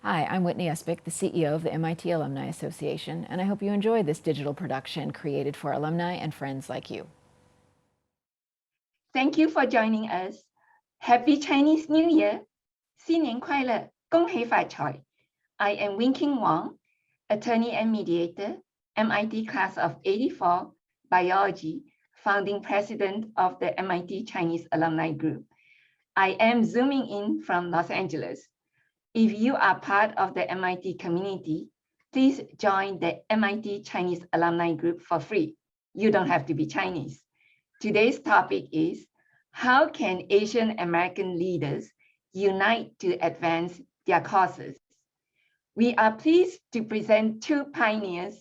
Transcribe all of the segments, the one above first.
Hi, I'm Whitney Espich, the CEO of the MIT Alumni Association, and I hope you enjoy this digital production created for alumni and friends like you. Thank you for joining us. Happy Chinese New Year! 新年快乐，恭喜发财. I am Winking Wang, attorney and mediator, MIT class of 84, biology, founding president of the MIT Chinese Alumni Group. I am zooming in from Los Angeles. If you are part of the MIT community, please join the MIT Chinese Alumni Group for free. You don't have to be Chinese. Today's topic is, how can Asian American leaders unite to advance their causes? We are pleased to present two pioneers.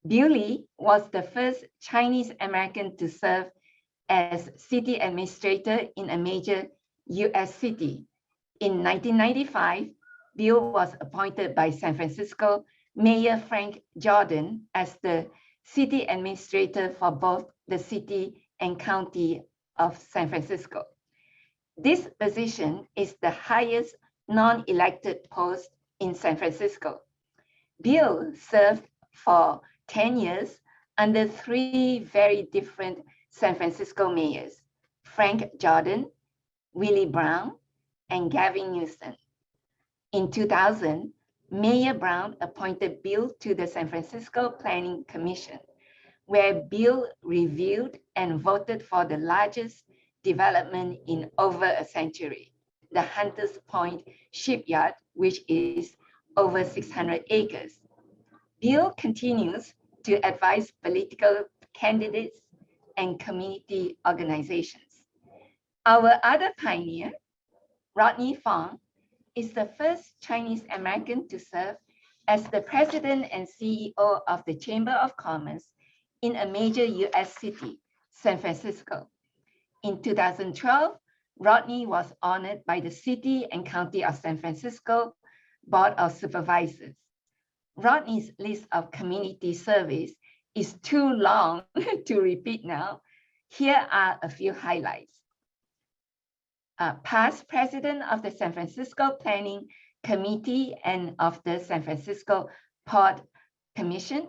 Bill Lee was the first Chinese American to serve as city administrator in a major US city. In 1995, Bill was appointed by San Francisco Mayor Frank Jordan as the city administrator for both the city and county of San Francisco. This position is the highest non-elected post in San Francisco. Bill served for 10 years under three very different San Francisco mayors, Frank Jordan, Willie Brown, and Gavin Newsom. In 2000, Mayor Brown appointed Bill to the San Francisco Planning Commission, where Bill reviewed and voted for the largest development in over a century, the Hunters Point Shipyard, which is over 600 acres. Bill continues to advise political candidates and community organizations. Our other pioneer, Rodney Fong, is the first Chinese American to serve as the president and CEO of the Chamber of Commerce in a major US city, San Francisco. In 2012, Rodney was honored by the City and County of San Francisco Board of Supervisors. Rodney's list of community service is too long to repeat now. Here are a few highlights. Past president of the San Francisco Planning Committee and of the San Francisco Port Commission,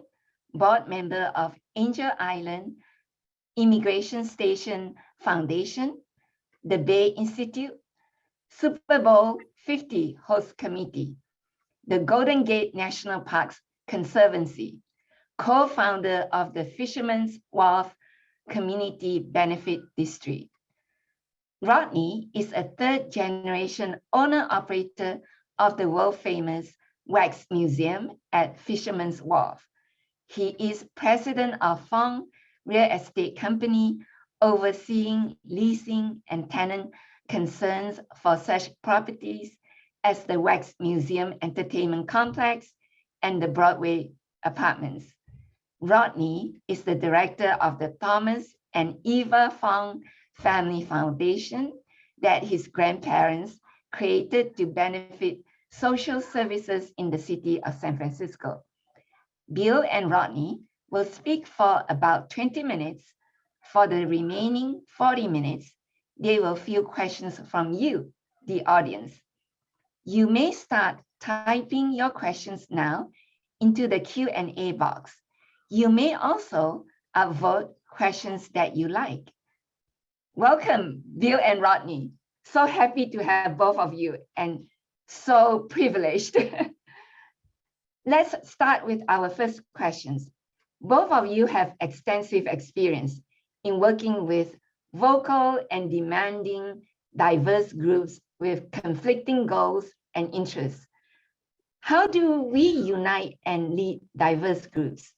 board member of Angel Island Immigration Station Foundation, the Bay Institute, Super Bowl 50 host committee, the Golden Gate National Parks Conservancy, co-founder of the Fisherman's Wharf Community Benefit District. Rodney is a third-generation owner-operator of the world-famous Wax Museum at Fisherman's Wharf. He is president of Fong Real Estate Company, overseeing leasing and tenant concerns for such properties as the Wax Museum Entertainment Complex and the Broadway Apartments. Rodney is the director of the Thomas and Eva Fong Family Foundation that his grandparents created to benefit social services in the city of San Francisco. Bill and Rodney will speak for about 20 minutes. For the remaining 40 minutes, they will field questions from you, the audience. You may start typing your questions now into the Q&A box. You may also upvote questions that you like. Welcome, Bill and Rodney. So happy to have both of you and so privileged. Let's start with our first questions. Both of you have extensive experience in working with vocal and demanding diverse groups with conflicting goals and interests. How do we unite and lead diverse groups?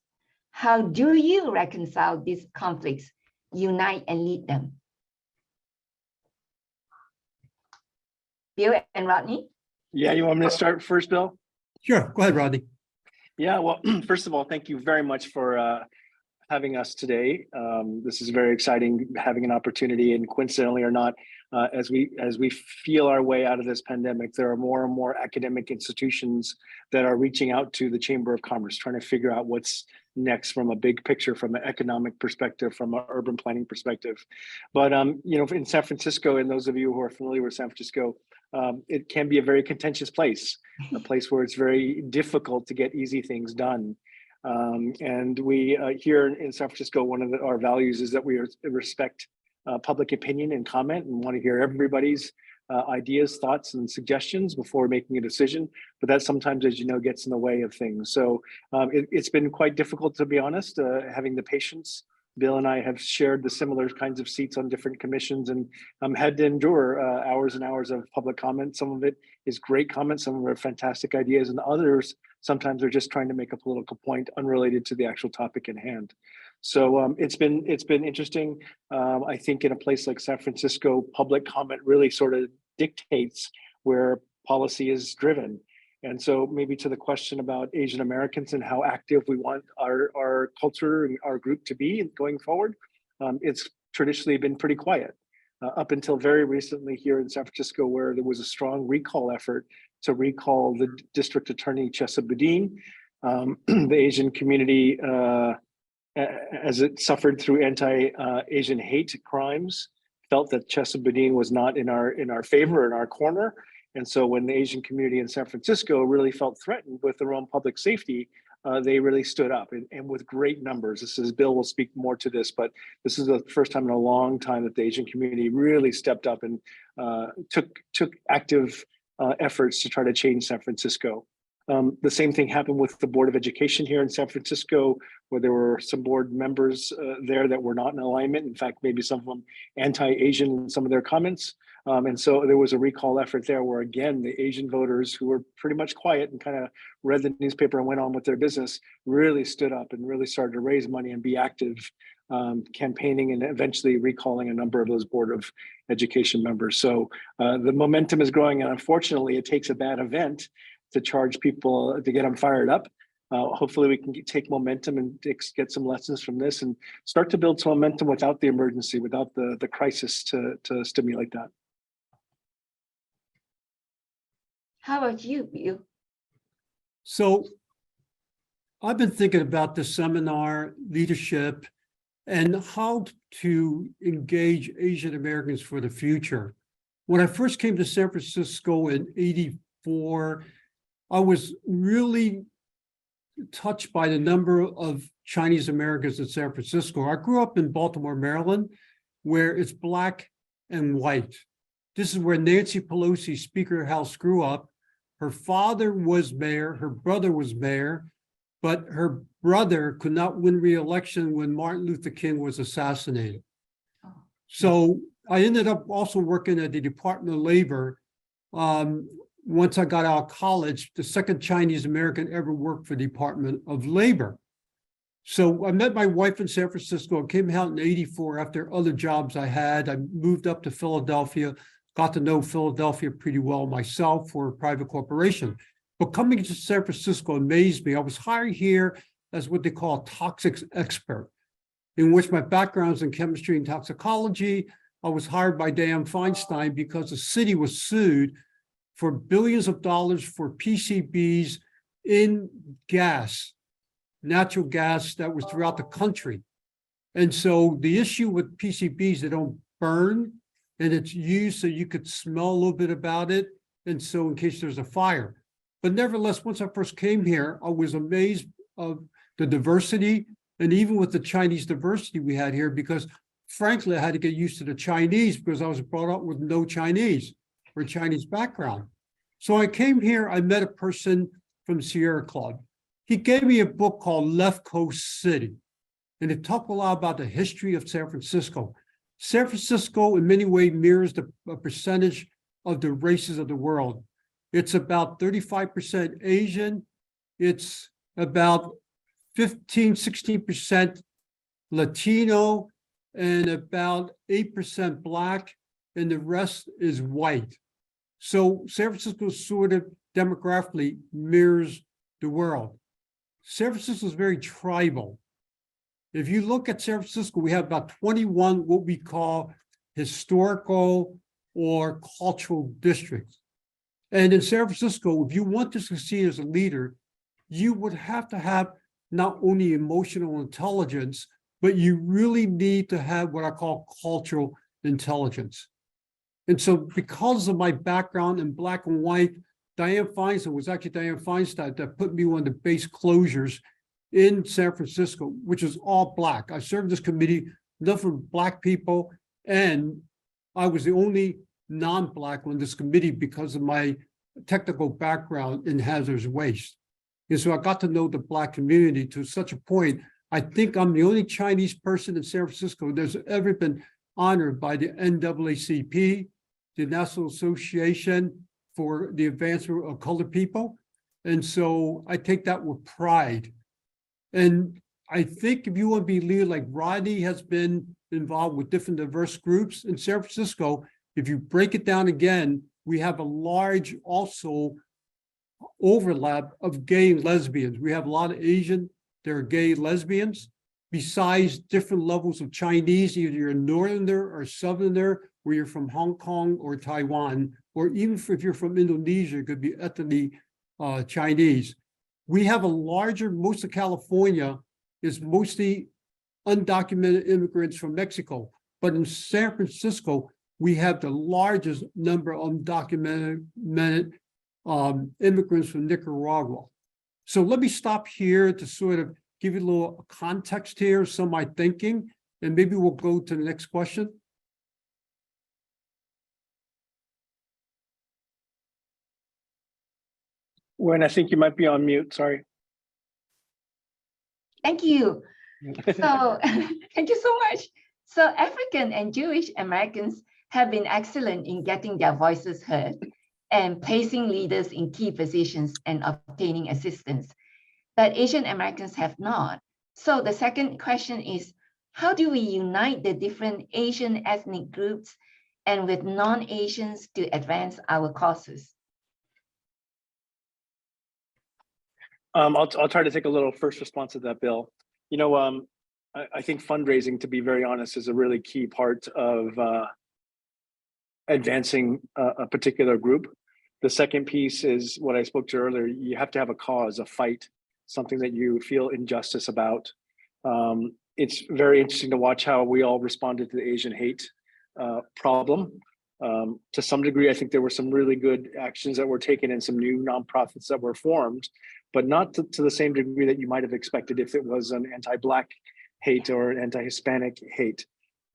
How do you reconcile these conflicts, unite and lead them? Bill and Rodney? Yeah, you want me to start first, Bill? Sure, go ahead, Rodney. Yeah, well, first of all, thank you very much for having us today. This is very exciting, having an opportunity, and coincidentally or not, as we feel our way out of this pandemic, there are more and more academic institutions that are reaching out to the Chamber of Commerce, trying to figure out what's next from a big picture, from an economic perspective, from an urban planning perspective. But you know, in San Francisco, and those of you who are familiar with San Francisco, it can be a very contentious place, a place where it's very difficult to get easy things done. And we here in San Francisco, one of our values is that we respect public opinion and comment, and want to hear everybody's ideas, thoughts, and suggestions before making a decision. But that sometimes, as you know, gets in the way of things. So it's been quite difficult, to be honest, having the patience. Bill and I have shared the similar kinds of seats on different commissions, and had to endure hours and hours of public comment. Some of it is great comments, some of it are fantastic ideas, and others sometimes are just trying to make a political point unrelated to the actual topic in hand. So it's been interesting. I think in a place like San Francisco, public comment really sort of dictates where policy is driven. And so maybe to the question about Asian Americans and how active we want our culture and our group to be going forward, it's traditionally been pretty quiet up until very recently here in San Francisco, where there was a strong recall effort to recall the district attorney, Chesa Boudin. The Asian community, as it suffered through anti-Asian hate crimes, felt that Chesa Boudin was not in our favor, in our corner. And so when the Asian community in San Francisco really felt threatened with their own public safety, they really stood up, and with great numbers. This is, Bill will speak more to this, but this is the first time in a long time that the Asian community really stepped up and took active efforts to try to change San Francisco. The same thing happened with the Board of Education here in San Francisco, where there were some board members there that were not in alignment. In fact, maybe some of them anti-Asian in some of their comments. And so there was a recall effort there where, again, the Asian voters, who were pretty much quiet and kind of read the newspaper and went on with their business, really stood up and really started to raise money and be active, campaigning and eventually recalling a number of those Board of Education members. So the momentum is growing, and unfortunately, it takes a bad event to charge people, to get them fired up. Hopefully we can take momentum and get some lessons from this and start to build some momentum without the emergency, without the crisis to stimulate that. How about you, Bill? So I've been thinking about the seminar, leadership, and how to engage Asian Americans for the future. When I first came to San Francisco in '84, I was really touched by the number of Chinese Americans in San Francisco. I grew up in Baltimore, Maryland, where it's Black and white. This is where Nancy Pelosi, Speaker of the House, grew up. Her father was mayor, her brother was mayor, but her brother could not win re-election when Martin Luther King was assassinated. So I ended up also working at the Department of Labor. Once I got out of college, the second Chinese American ever worked for the Department of Labor. So I met my wife in San Francisco. I came out in '84 after other jobs I had. I moved up to Philadelphia, got to know Philadelphia pretty well myself for a private corporation. But coming to San Francisco amazed me. I was hired here as what they call a toxics expert, in which my background is in chemistry and toxicology. I was hired by Dianne Feinstein because the city was sued for billions of dollars for PCBs in gas, natural gas that was throughout the country. And so the issue with PCBs, they don't burn, and it's used so you could smell a little bit about it, and so in case there's a fire. But nevertheless, once I first came here, I was amazed of the diversity, and even with the Chinese diversity we had here, because frankly, I had to get used to the Chinese because I was brought up with no Chinese or Chinese background. So I came here, I met a person from Sierra Club. He gave me a book called Left Coast City, and it talked a lot about the history of San Francisco. San Francisco, in many ways, mirrors a percentage of the races of the world. It's about 35% Asian. It's about 16% Latino, and about 8% Black, and the rest is white. So San Francisco sort of demographically mirrors the world. San Francisco is very tribal. If you look at San Francisco, we have about 21 what we call historical or cultural districts. And in San Francisco, if you want to succeed as a leader, you would have to have not only emotional intelligence, but you really need to have what I call cultural intelligence. And so because of my background in black and white, Dianne Feinstein was actually Dianne Feinstein that put me on the base closures in San Francisco, which is all black. I served this committee, nothing but black people, and I was the only non-black on this committee because of my technical background in hazardous waste. And so I got to know the black community to such a point. I think I'm the only Chinese person in San Francisco that's ever been honored by the NAACP, the National Association for the Advancement of Colored People. And so I take that with pride. And I think if you want to be a leader like Rodney has been involved with different diverse groups in San Francisco, if you break it down again, we have a large also overlap of gay and lesbians. We have a lot of Asian, they're gay lesbians, besides different levels of Chinese, either you're a northerner or southerner, or you're from Hong Kong or Taiwan, or even if you're from Indonesia, it could be ethnically Chinese. We have a larger, most of California is mostly undocumented immigrants from Mexico. But in San Francisco, we have the largest number of undocumented immigrants from Nicaragua. So let me stop here to sort of give you a little context here, some of my thinking, and maybe we'll go to the next question. When I think you might be on mute, sorry. Thank you. So thank you so much. So African and Jewish Americans have been excellent in getting their voices heard and placing leaders in key positions and obtaining assistance, but Asian Americans have not. So the second question is, how do we unite the different Asian ethnic groups and with non-Asians to advance our causes? I'll try to take a little first response to that, Bill. You know, I think fundraising, to be very honest, is a really key part of advancing a particular group. The second piece is what I spoke to earlier. You have to have a cause, a fight, something that you feel injustice about. It's very interesting to watch how we all responded to the Asian hate problem. To some degree, I think there were some really good actions that were taken and some new nonprofits that were formed, but not to the same degree that you might have expected if it was an anti-Black hate or an anti-Hispanic hate.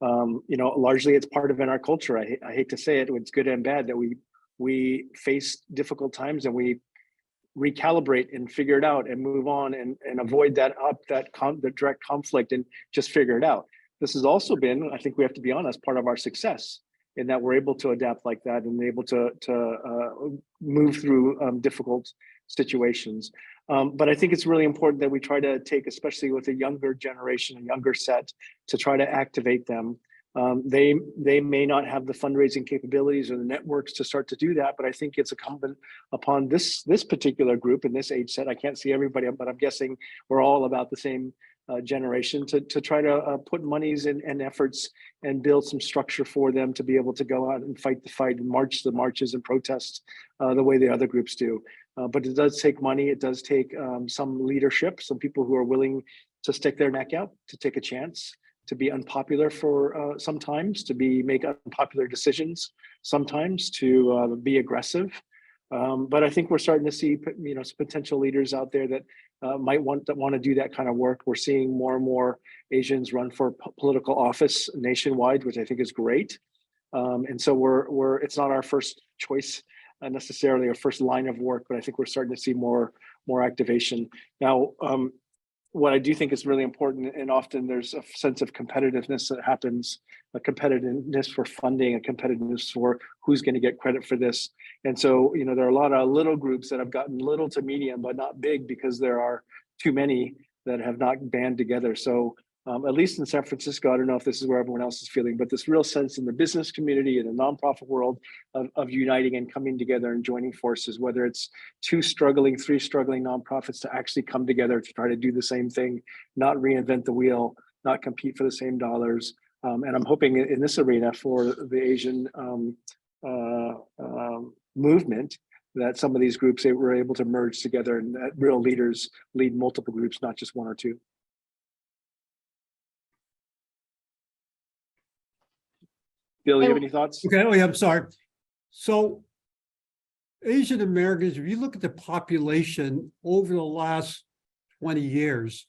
You know, largely it's part of in our culture. I hate to say it, it's good and bad that we face difficult times and we recalibrate and figure it out and move on and avoid that the direct conflict and just figure it out. This has also been, I think we have to be honest, part of our success in that we're able to adapt like that and able to move through difficult situations. But I think it's really important that we try to take, especially with a younger generation, a younger set, to try to activate them. They may not have the fundraising capabilities or the networks to start to do that, but I think it's incumbent upon this particular group in this age set. I can't see everybody, but I'm guessing we're all about the same generation to try to put monies and efforts and build some structure for them to be able to go out and fight the fight and march the marches and protest the way the other groups do. But it does take money. It does take some leadership, some people who are willing to stick their neck out, to take a chance, to be unpopular for sometimes, to make unpopular decisions sometimes, to be aggressive. But I think we're starting to see, you know, some potential leaders out there that might want to do that kind of work. We're seeing more and more Asians run for political office nationwide, which I think is great. And so it's not our first choice necessarily, our first line of work, but I think we're starting to see more activation. Now, what I do think is really important, and often there's a sense of competitiveness that happens, a competitiveness for funding, a competitiveness for who's going to get credit for this. And so, you know, there are a lot of little groups that have gotten little to medium, but not big because there are too many that have not band together. So at least in San Francisco, I don't know if this is where everyone else is feeling, but this real sense in the business community and the nonprofit world of uniting and coming together and joining forces, whether it's 3 struggling nonprofits to actually come together to try to do the same thing, not reinvent the wheel, not compete for the same dollars. And I'm hoping in this arena for the Asian movement that some of these groups were able to merge together and that real leaders lead multiple groups, not just 1 or 2. Bill, you have any thoughts? Okay, oh yeah, I'm sorry. So Asian Americans, if you look at the population over the last 20 years,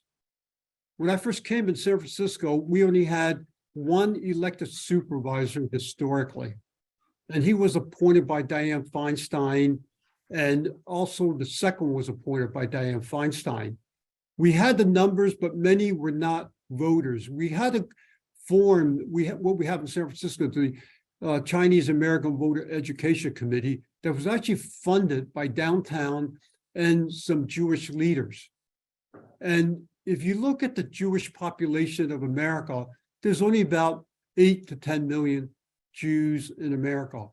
when I first came in San Francisco, we only had one elected supervisor historically. And he was appointed by Dianne Feinstein. And also the second was appointed by Dianne Feinstein. We had the numbers, but many were not voters. We had a form, what we have in San Francisco, the Chinese American Voter Education Committee, that was actually funded by downtown and some Jewish leaders. And if you look at the Jewish population of America, there's only about 8 to 10 million Jews in America,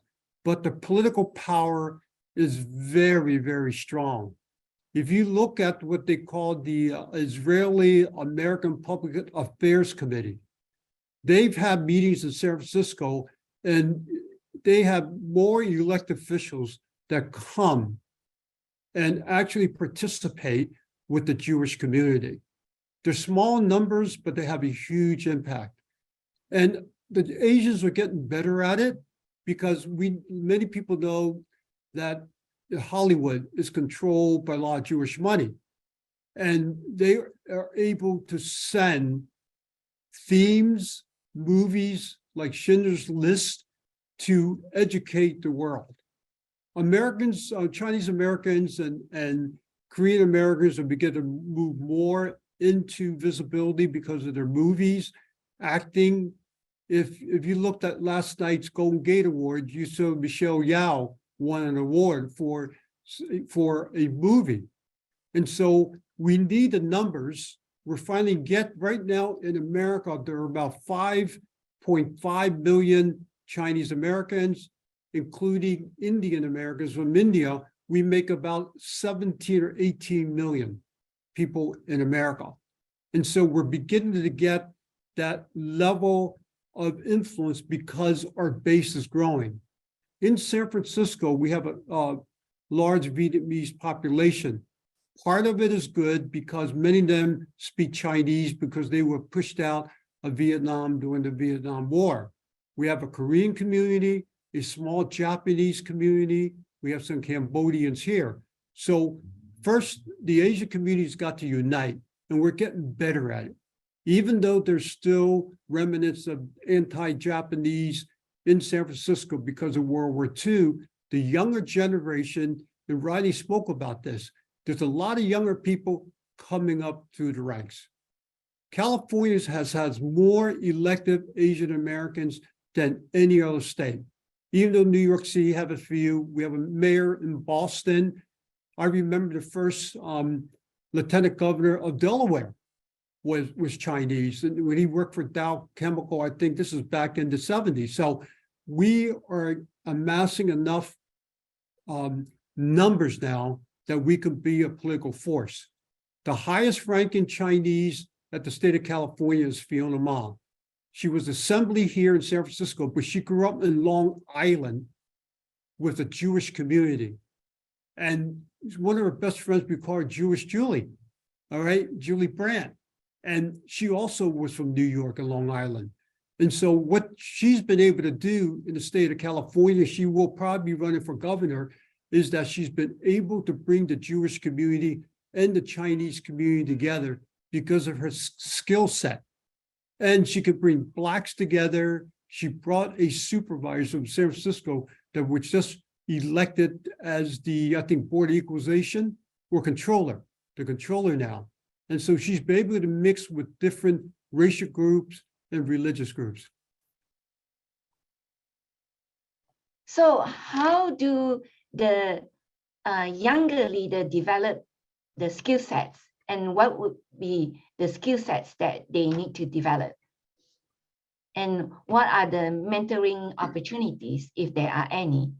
but the political power is very, very strong. If you look at what they call the Israeli American Public Affairs Committee, they've had meetings in San Francisco, and they have more elected officials that come and actually participate with the Jewish community. They're small numbers, but they have a huge impact. And the Asians are getting better at it because many people know that Hollywood is controlled by a lot of Jewish money. And they are able to send themes, movies like Schindler's List to educate the world. Americans, Chinese Americans and Korean Americans are beginning to move more into visibility because of their movies, acting. If you looked at last night's Golden Gate Awards, you saw Michelle Yeoh won an award for a movie. And so we need the numbers. We're finally right now in America, there are about 5.5 million Chinese Americans, including Indian Americans from India. We make about 17 or 18 million people in America. And so we're beginning to get that level of influence because our base is growing. In San Francisco, we have a large Vietnamese population. Part of it is good because many of them speak Chinese because they were pushed out of Vietnam during the Vietnam War. We have a Korean community, a small Japanese community. We have some Cambodians here. So first, the Asian community's got to unite, and we're getting better at it. Even though there's still remnants of anti-Japanese in San Francisco because of World War II, the younger generation, and Rodney spoke about this, there's a lot of younger people coming up through the ranks. California has more elected Asian Americans than any other state. Even though New York City have a few, we have a mayor in Boston. I remember the first lieutenant governor of Delaware was Chinese, and when he worked for Dow Chemical, I think this is back in the 70s. So we are amassing enough numbers now that we could be a political force. The highest ranking Chinese at the state of California is Fiona Ma. She was assembly here in San Francisco, but she grew up in Long Island with a Jewish community. And one of her best friends, we call her Jewish Julie, all right, Julie Brandt. And she also was from New York and Long Island. And so what she's been able to do in the state of California, she will probably be running for governor, is that she's been able to bring the Jewish community and the Chinese community together because of her skill set. And she could bring Blacks together. She brought a supervisor from San Francisco that was just elected as the, I think, Board of Equalization or controller, the controller now. And so she's been able to mix with different racial groups and religious groups. So how do the younger leader develop the skill sets, and what would be the skill sets that they need to develop? And what are the mentoring opportunities, if there are any,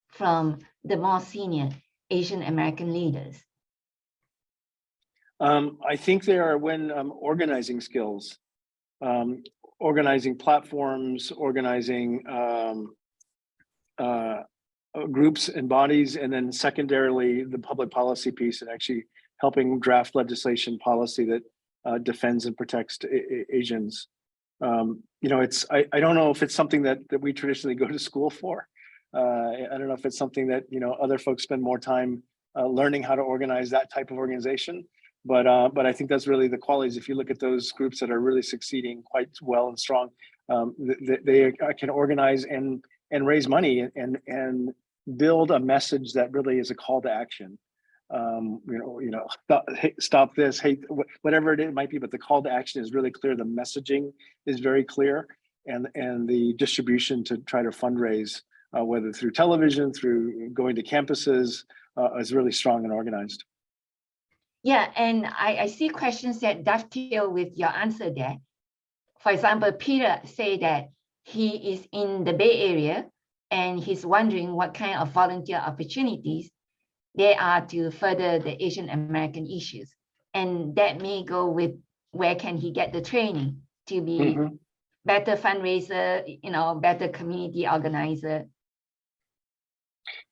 from the more senior Asian American leaders? I think there are organizing skills, organizing platforms, organizing groups and bodies, and then secondarily, the public policy piece and actually helping draft legislation policy that defends and protects Asians. You know, I don't know if it's something that we traditionally go to school for. I don't know if it's something that, you know, other folks spend more time learning how to organize that type of organization. But I think that's really the qualities. If you look at those groups that are really succeeding quite well and strong, they can organize and raise money and build a message that really is a call to action. Stop this, hate, whatever it might be, but the call to action is really clear. The messaging is very clear, and the distribution to try to fundraise, whether through television, through going to campuses, is really strong and organized. Yeah, and I see questions that dovetail with your answer there. For example, Peter say that he is in the Bay Area and he's wondering what kind of volunteer opportunities there are to further the Asian American issues. And that may go with where can he get the training to be better fundraiser, you know, better community organizer.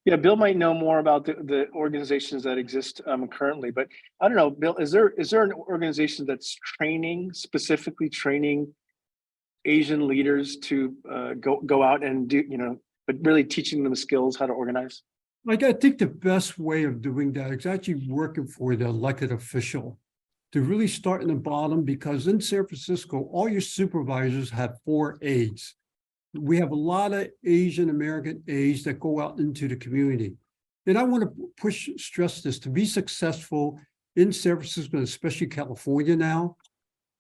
Yeah, Bill might know more about the organizations that exist currently, but I don't know, Bill, is there an organization that's specifically training Asian leaders to go out and do, you know, but really teaching them skills how to organize? Like, I think the best way of doing that is actually working for the elected official to really start in the bottom, because in San Francisco, all your supervisors have 4 aides. We have a lot of Asian American aides that go out into the community. And I want to stress this, to be successful in San Francisco, especially California now,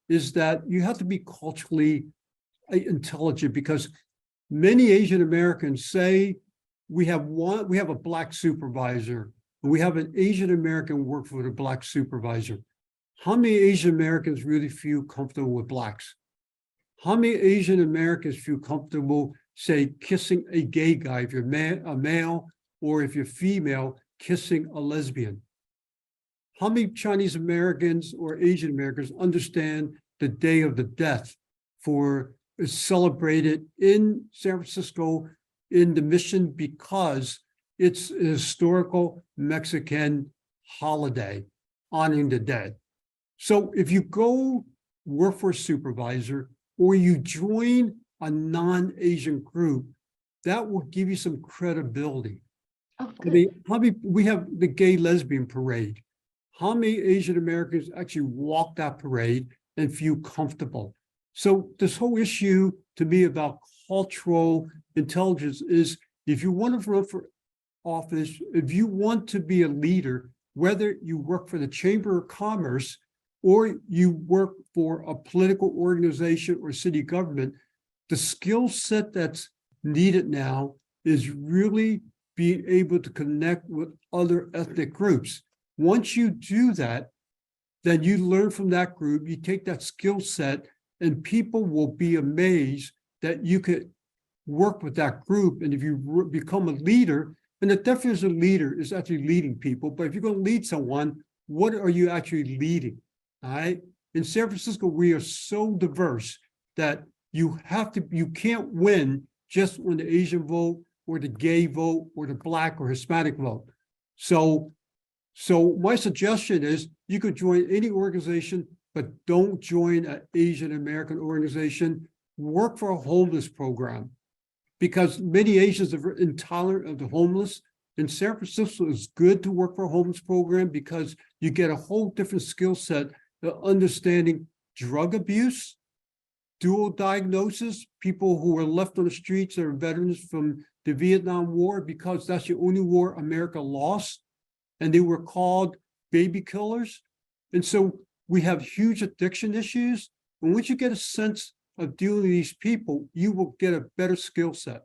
is that you have to be culturally intelligent, because many Asian Americans say we have a Black supervisor, and we have an Asian American work for the Black supervisor. How many Asian Americans really feel comfortable with Blacks? How many Asian Americans feel comfortable, say, kissing a gay guy if you're a male, or if you're female, kissing a lesbian? How many Chinese Americans or Asian Americans understand the Day of the Death is celebrated in San Francisco in the Mission because it's a historical Mexican holiday honoring the dead? So if you go work for a supervisor, or you join a non-Asian group, that will give you some credibility. Oh, I mean, we have the gay lesbian parade. How many Asian Americans actually walk that parade and feel comfortable? So this whole issue to me about cultural intelligence is, if you want to run for office, if you want to be a leader, whether you work for the Chamber of Commerce or you work for a political organization or city government, the skill set that's needed now is really being able to connect with other ethnic groups. Once you do that, then you learn from that group, you take that skill set, and people will be amazed that you could work with that group. And if you become a leader, and the definition of leader is actually leading people, but if you're going to lead someone, what are you actually leading? All right. In San Francisco, we are so diverse that you can't win just on the Asian vote or the gay vote or the Black or Hispanic vote. So my suggestion is you could join any organization, but don't join an Asian American organization. Work for a homeless program, because many Asians are intolerant of the homeless. In San Francisco, it's good to work for a homeless program because you get a whole different skill set of understanding drug abuse, dual diagnosis, people who were left on the streets that are veterans from the Vietnam War, because that's the only war America lost, and they were called baby killers. And so we have huge addiction issues. And once you get a sense of dealing with these people, you will get a better skill set.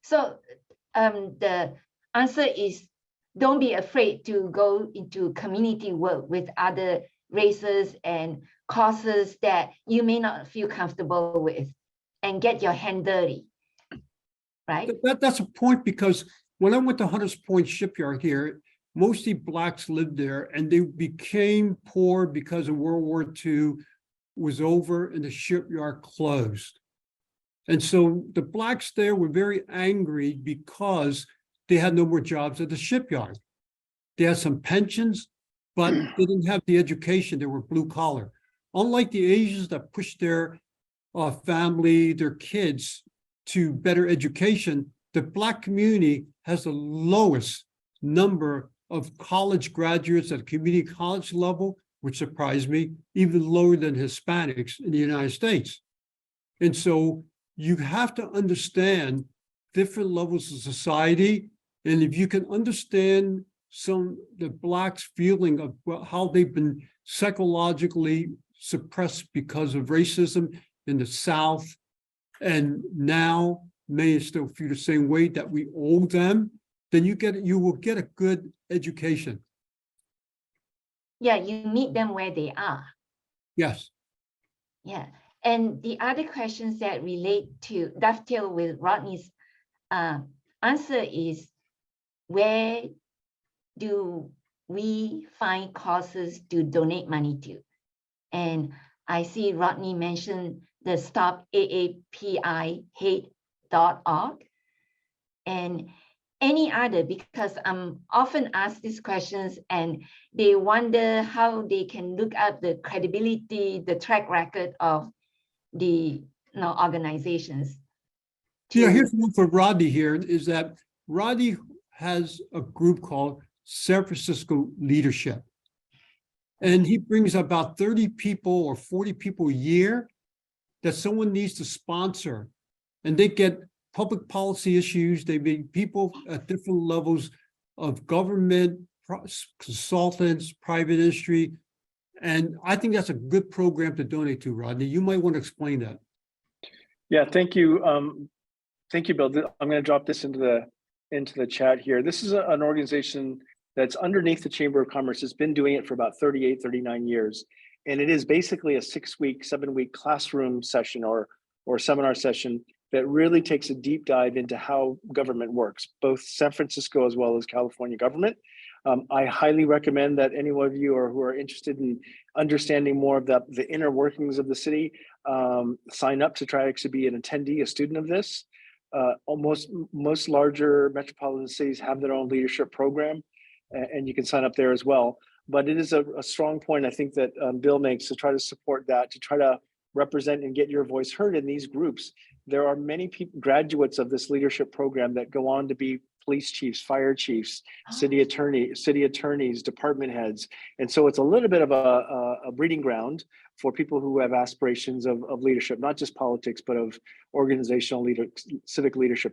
So the answer is, don't be afraid to go into community work with other races and causes that you may not feel comfortable with, and get your hand dirty, right? That's a point, because when I went to Hunters Point Shipyard here, mostly Blacks lived there, and they became poor because of World War II was over and the shipyard closed. And so the Blacks there were very angry because they had no more jobs at the shipyard. They had some pensions, but they didn't have the education. They were blue collar. Unlike the Asians that pushed their family, their kids to better education, the Black community has the lowest number of college graduates at community college level, which surprised me, even lower than Hispanics in the United States. And so you have to understand different levels of society. And if you can understand the Blacks' feeling of how they've been psychologically suppressed because of racism in the South, and now may still feel the same way that we owe them, then you will get a good education. Yeah, you meet them where they are. Yes. Yeah. And the other questions that relate to dovetail with Rodney's answer is, where do we find causes to donate money to? And I see Rodney mentioned the stopaapihate.org and any other, because I'm often asked these questions and they wonder how they can look up the credibility, the track record of the organizations. Yeah, here's one for Rodney here, is that Rodney has a group called San Francisco Leadership. And he brings about 30 people or 40 people a year that someone needs to sponsor. And they get public policy issues. They meet people at different levels of government, consultants, private industry. And I think that's a good program to donate to, Rodney. You might want to explain that. Yeah, thank you. Thank you, Bill. I'm going to drop this into the chat here. This is an organization that's underneath the Chamber of Commerce. It's been doing it for about 38, 39 years. And it is basically a 6-week, 7-week classroom session or seminar session that really takes a deep dive into how government works, both San Francisco as well as California government. I highly recommend that any one of you who are interested in understanding more of the inner workings of the city, sign up to try to be an attendee, a student of this. Most larger metropolitan cities have their own leadership program, and you can sign up there as well. But it is a strong point, I think, that Bill makes to try to support that, to try to represent and get your voice heard in these groups. There are many graduates of this leadership program that go on to be police chiefs, fire chiefs, city attorneys, department heads. And so it's a little bit of a breeding ground for people who have aspirations of leadership, not just politics, but of civic leadership.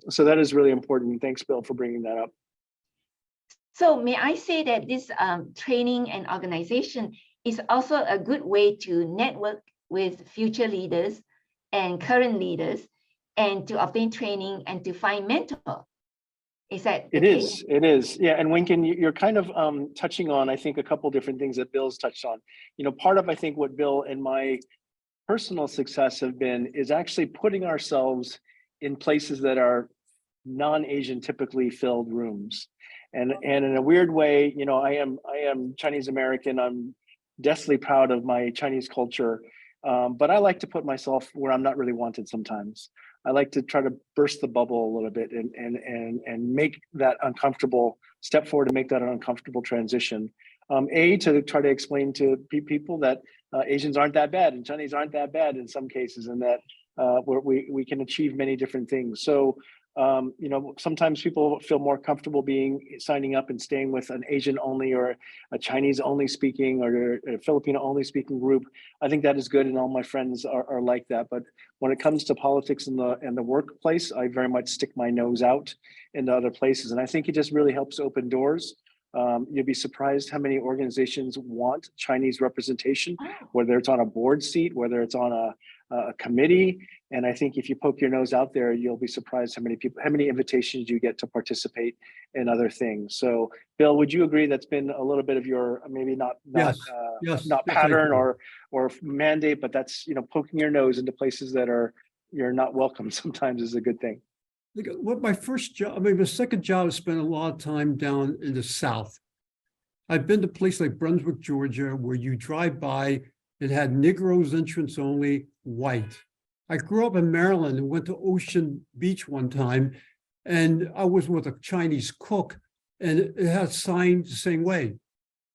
So that is really important. Thanks, Bill, for bringing that up. So may I say that this training and organization is also a good way to network with future leaders and current leaders, and to obtain training and to find mentor. Is that the case? It is. Yeah, and Winkin, you're kind of touching on, I think, a couple different things that Bill's touched on. Part of, I think, what Bill and my personal success have been is actually putting ourselves in places that are non-Asian typically filled rooms. And in a weird way, I am Chinese American. I'm deathly proud of my Chinese culture. But I like to put myself where I'm not really wanted sometimes. I like to try to burst the bubble a little bit and make that uncomfortable step forward, to make that an uncomfortable transition. To try to explain to people that Asians aren't that bad and Chinese aren't that bad in some cases, and that we can achieve many different things. So sometimes people feel more comfortable signing up and staying with an Asian only or a Chinese only speaking or a Filipino only speaking group. I think that is good, and all my friends are like that. But when it comes to politics and the workplace, I very much stick my nose out into other places, and I think it just really helps open doors. You'd be surprised how many organizations want Chinese representation, whether it's on a board seat, whether it's on a committee. And I think if you poke your nose out there, you'll be surprised how many invitations you get to participate in other things. So, Bill, would you agree that's been a little bit of your maybe not pattern or mandate, but that's poking your nose into places that you're not welcome sometimes is a good thing. What my first job, my second job, I spent a lot of time down in the South. I've been to places like Brunswick, Georgia, where you drive by, it had Negroes entrance only, white. I grew up in Maryland and went to Ocean Beach one time, and I was with a Chinese cook, and it had signs the same way,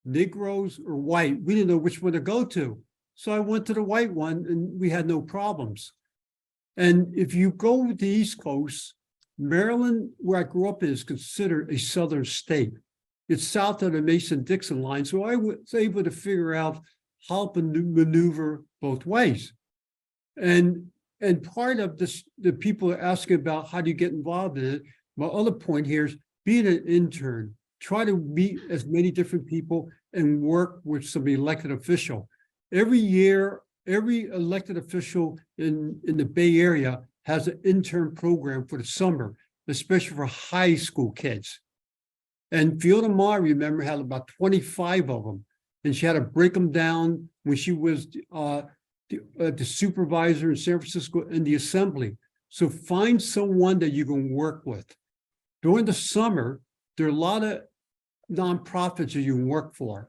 Negroes or white. We didn't know which one to go to. So I went to the white one and we had no problems. And if you go to the East Coast, Maryland, where I grew up, is considered a southern state. It's south of the Mason-Dixon line. So I was able to figure out how to maneuver both ways. And part of this, the people are asking about how do you get involved in it. My other point here is being an intern, try to meet as many different people and work with some elected official. Every year, every elected official in the Bay Area has an intern program for the summer, especially for high school kids. And Fiona Ma, I remember, had about 25 of them, and she had to break them down when she was the supervisor in San Francisco in the assembly. So find someone that you can work with. During the summer, there are a lot of nonprofits that you can work for.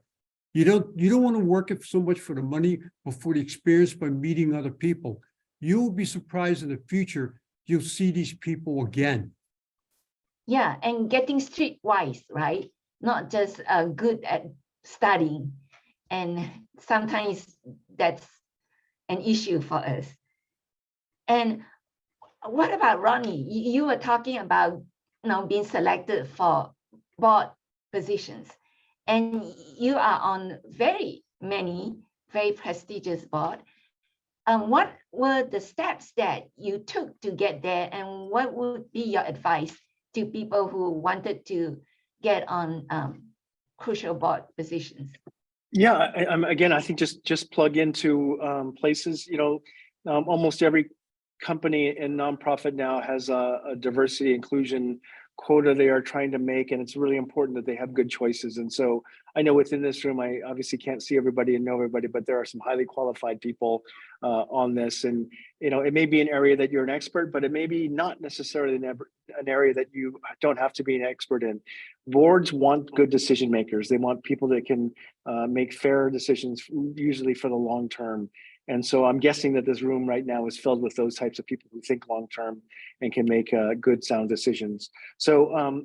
You don't want to work it so much for the money, but for the experience by meeting other people. You'll be surprised in the future, you'll see these people again. Yeah, and getting streetwise, right? Not just good at studying. And sometimes that's an issue for us. And what about Rodney? You were talking about being selected for board positions. And you are on very many, very prestigious board. What were the steps that you took to get there, and what would be your advice to people who wanted to get on crucial board positions? Yeah, again, I think just plug into places. Almost every company and nonprofit now has a diversity inclusion quota they are trying to make, and it's really important that they have good choices. And so I know within this room, I obviously can't see everybody and know everybody, but there are some highly qualified people on this. And it may be an area that you're an expert, but it may be not necessarily an area that you don't have to be an expert in. Boards want good decision makers. They want people that can make fair decisions, usually for the long term. And so I'm guessing that this room right now is filled with those types of people who think long term and can make good, sound decisions. So,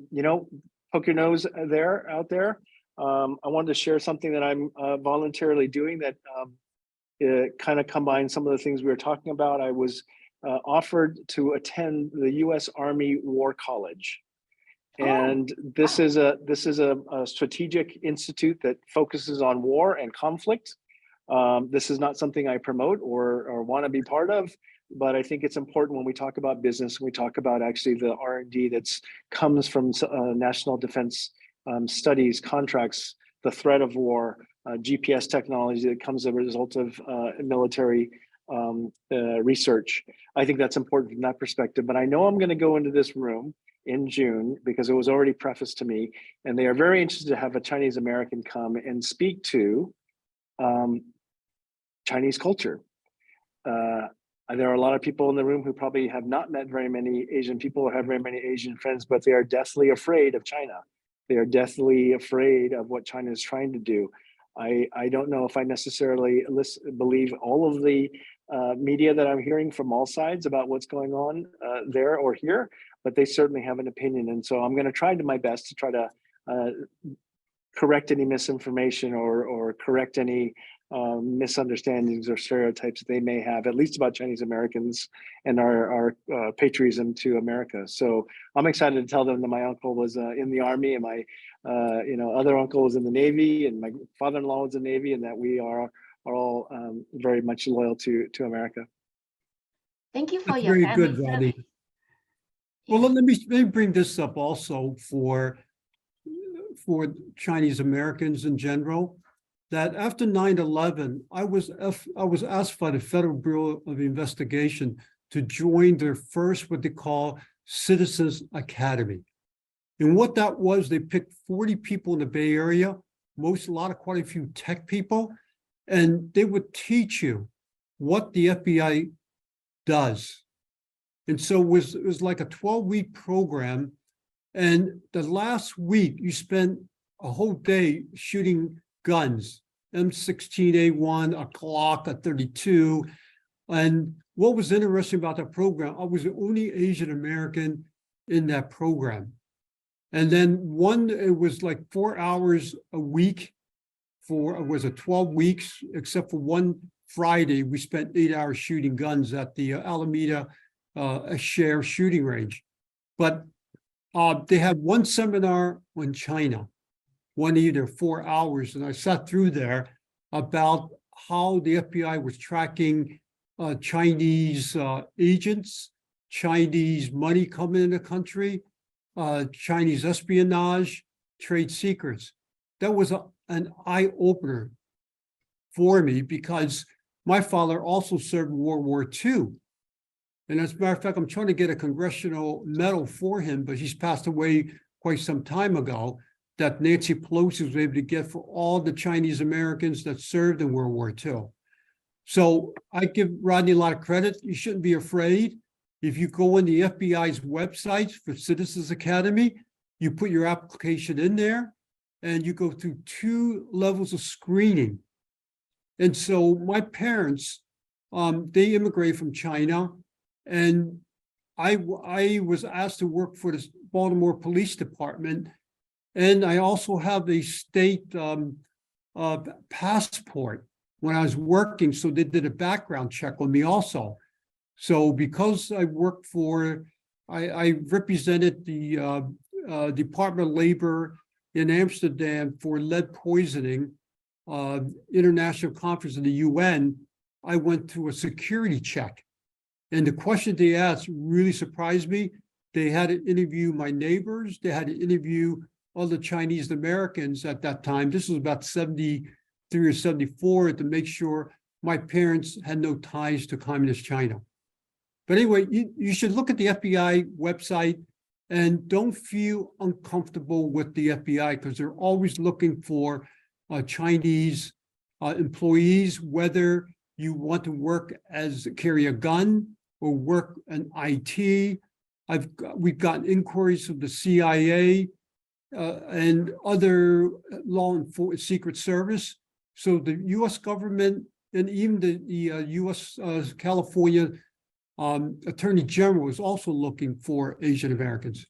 poke your nose out there. I wanted to share something that I'm voluntarily doing that kind of combines some of the things we were talking about. I was offered to attend the U.S. Army War College. And this is a strategic institute that focuses on war and conflict. This is not something I promote or want to be part of, but I think it's important when we talk about business, we talk about actually the R&D that's comes from national defense studies, contracts, the threat of war, GPS technology that comes as a result of military research. I think that's important from that perspective, but I know I'm going to go into this room in June because it was already prefaced to me, and they are very interested to have a Chinese American come and speak to Chinese culture. There are a lot of people in the room who probably have not met very many Asian people or have very many Asian friends, but they are deathly afraid of China. They are deathly afraid of what China is trying to do. I don't know if I necessarily believe all of the media that I'm hearing from all sides about what's going on there or here, but they certainly have an opinion. And so I'm going to try my best to try to correct any misinformation or correct any misunderstandings or stereotypes that they may have, at least about Chinese Americans and our patriotism to America. So I'm excited to tell them that my uncle was in the Army, and my other uncle was in the Navy, and my father-in-law was in the Navy, and that we are all very much loyal to America. Thank you for That's your very family good, Rodney. service. Well, let me bring this up also for Chinese Americans in general, that after 9/11, I was asked by the Federal Bureau of Investigation to join their first, what they call, Citizens Academy. And what that was, they picked 40 people in the Bay Area, quite a few tech people, and they would teach you what the FBI does. And so it was like a 12-week program. And the last week, you spent a whole day shooting guns, M16A1, a Glock, a 32. And what was interesting about that program, I was the only Asian American in that program. And then it was like 4 hours a week was 12 weeks, except for one Friday, we spent 8 hours shooting guns at the Alameda Share shooting range. But they had one seminar on China, one either 4 hours, and I sat through there about how the FBI was tracking Chinese agents, Chinese money coming in the country, Chinese espionage, trade secrets. That was an eye-opener for me because my father also served in World War II. And as a matter of fact, I'm trying to get a congressional medal for him, but he's passed away quite some time ago, that Nancy Pelosi was able to get for all the Chinese Americans that served in World War II. So I give Rodney a lot of credit. You shouldn't be afraid. If you go on the FBI's website for Citizens Academy, you put your application in there and you go through 2 levels of screening. And so my parents, they immigrated from China, and I was asked to work for the Baltimore Police Department, and I also have a state passport when I was working, so they did a background check on me also. So because I worked for, I represented the Department of Labor in Amsterdam for lead poisoning, international conference in the UN, I went through a security check. And the question they asked really surprised me. They had to interview my neighbors. They had to interview other Chinese Americans at that time. This was about 73 or 74 to make sure my parents had no ties to communist China. But anyway, you should look at the FBI website and don't feel uncomfortable with the FBI because they're always looking for Chinese employees, whether you want to work as carry a gun or work in IT. We've gotten inquiries from the CIA and other law enforcement secret service. So the U.S. government and even the U.S. California Attorney General is also looking for Asian Americans.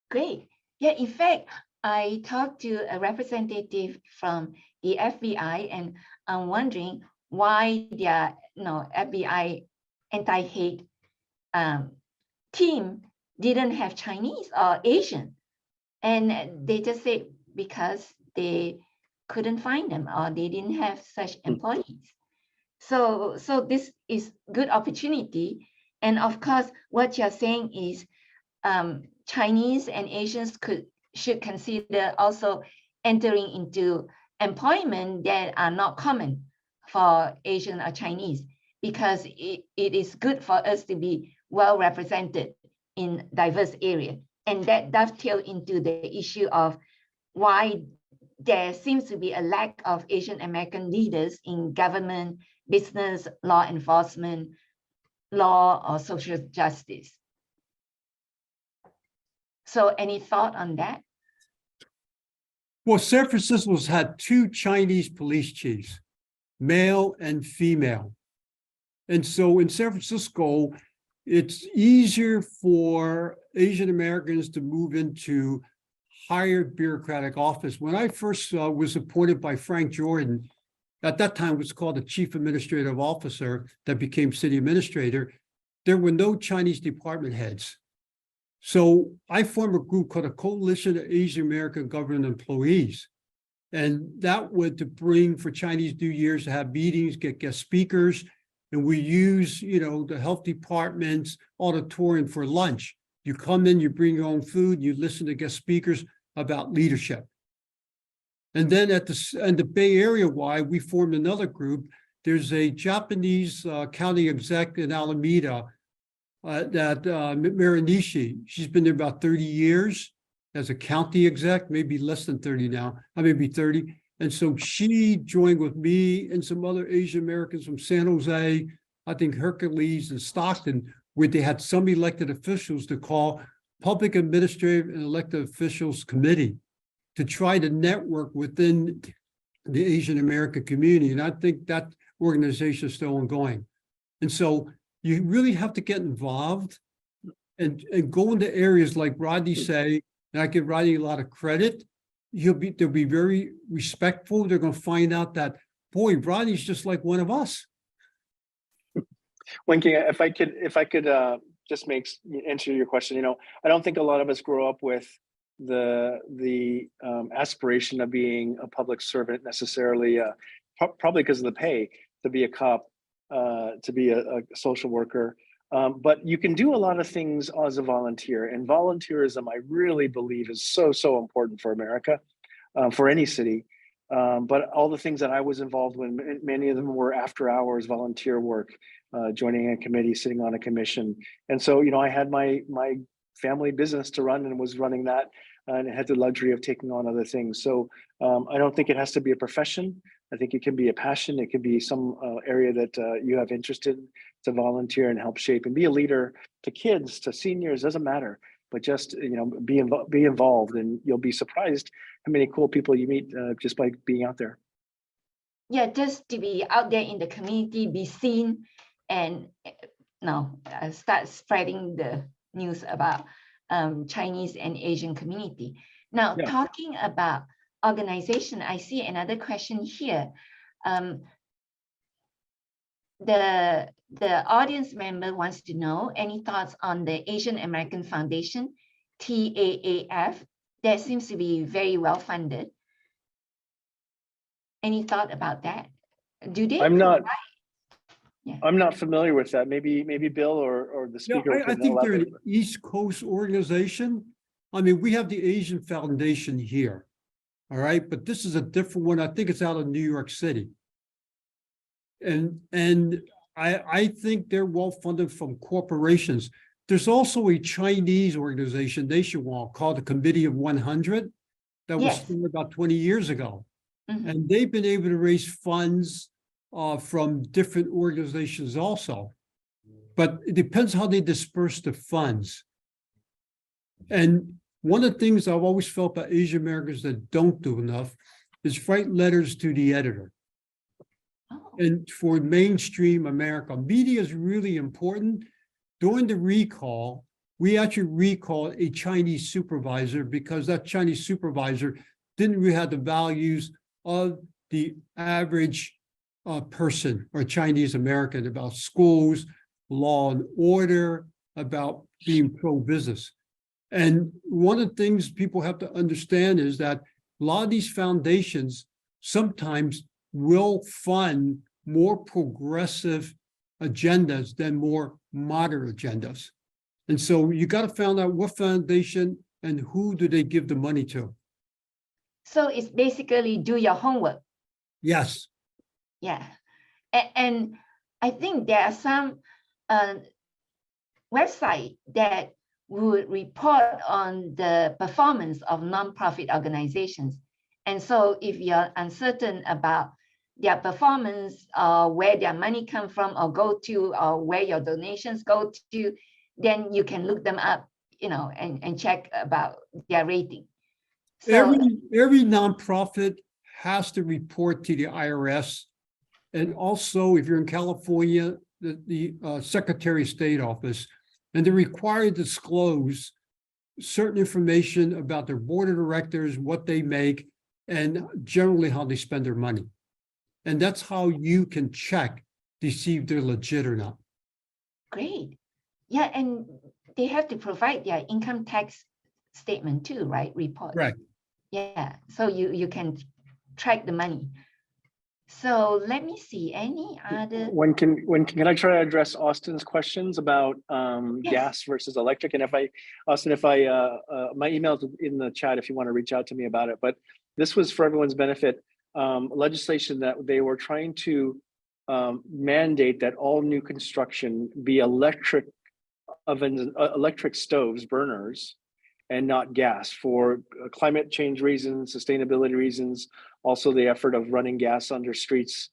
Great. Yeah, in fact, I talked to a representative from the FBI, and I'm wondering why their FBI anti-hate team didn't have Chinese or Asian. And they just say because they couldn't find them or they didn't have such employees. So this is good opportunity. And of course, what you're saying is Chinese and Asians should consider also entering into employment that are not common for Asian or Chinese, because it is good for us to be well represented in diverse areas. And that dovetails into the issue of why there seems to be a lack of Asian American leaders in government, business, law enforcement, law, or social justice. So any thought on that? Well, San Francisco's had 2 Chinese police chiefs, male and female. And so in San Francisco, it's easier for Asian Americans to move into higher bureaucratic office. When I first was appointed by Frank Jordan, at that time it was called the chief administrative officer that became city administrator, there were no Chinese department heads. So I formed a group called a Coalition of Asian American Government Employees. And that would to bring for Chinese New Year's to have meetings, get guest speakers. And we use, the health department's auditorium for lunch. You come in, you bring your own food, you listen to guest speakers about leadership. And then at the Bay Area wide, we formed another group. There's a Japanese county exec in Alameda that Marinishi, she's been there about 30 years as a county exec, maybe less than 30 now, maybe 30. And so she joined with me and some other Asian Americans from San Jose, I think Hercules and Stockton, where they had some elected officials to call Public Administrative and Elected Officials Committee to try to network within the Asian American community. And I think that organization is still ongoing. And so you really have to get involved and go into areas like Rodney say, and I give Rodney a lot of credit. They'll be very respectful. They're going to find out that boy, Rodney's just like one of us. Winking, if I could just answer your question, I don't think a lot of us grow up with the aspiration of being a public servant necessarily, probably because of the pay, to be a cop, to be a social worker. But you can do a lot of things as a volunteer, and volunteerism, I really believe, is so important for America, for any city. But all the things that I was involved with, many of them were after hours volunteer work, joining a committee, sitting on a commission. And so, I had my family business to run and was running that, and it had the luxury of taking on other things. So I don't think it has to be a profession. I think it can be a passion. It could be some area that you have interest in, to volunteer and help shape and be a leader to kids, to seniors, doesn't matter. But just, be involved, and you'll be surprised how many cool people you meet just by being out there. Yeah, just to be out there in the community, be seen, and start spreading the news about Chinese and Asian community. Now, Yeah. talking about organization, I see another question here. The audience member wants to know any thoughts on the Asian American Foundation, TAAF, that seems to be very well funded. Any thought about that? Do they? I'm not familiar with that. Maybe Bill or the speaker. I think they're an East Coast organization. I mean, we have the Asian Foundation here, all right, but this is a different one. I think it's out of New York City. And I think they're well funded from corporations. There's also a Chinese organization nationwide called the Committee of 100 that was started about 20 years ago. Mm-hmm. And they've been able to raise funds from different organizations also. But it depends how they disperse the funds. And one of the things I've always felt about Asian Americans that don't do enough is write letters to the editor. And for mainstream America, media is really important. During the recall, we actually recalled a Chinese supervisor because that Chinese supervisor didn't really have the values of the average person or Chinese American about schools, law and order, about being pro-business. And one of the things people have to understand is that a lot of these foundations sometimes will fund more progressive agendas than more moderate agendas. And so you got to find out what foundation and who do they give the money to. So it's basically do your homework. Yes. Yeah. And I think there are some websites that would report on the performance of nonprofit organizations. And so if you're uncertain about their performance, or where their money come from or go to, or where your donations go to, then you can look them up, and check about their rating. So, every nonprofit has to report to the IRS. And also, if you're in California, the Secretary of State office, and they're required to disclose certain information about their board of directors, what they make, and generally how they spend their money. And that's how you can check to see if they're legit or not. Great. Yeah, and they have to provide their income tax statement too, right? Report. Right. Yeah, so you can track the money. So let me see, any other? Can I try to address Austin's questions about gas versus electric? And Austin, my email's in the chat if you want to reach out to me about it. But this was for everyone's benefit, legislation that they were trying to mandate that all new construction be electric ovens, electric stoves, burners, and not gas, for climate change reasons, sustainability reasons. Also, the effort of running gas under streets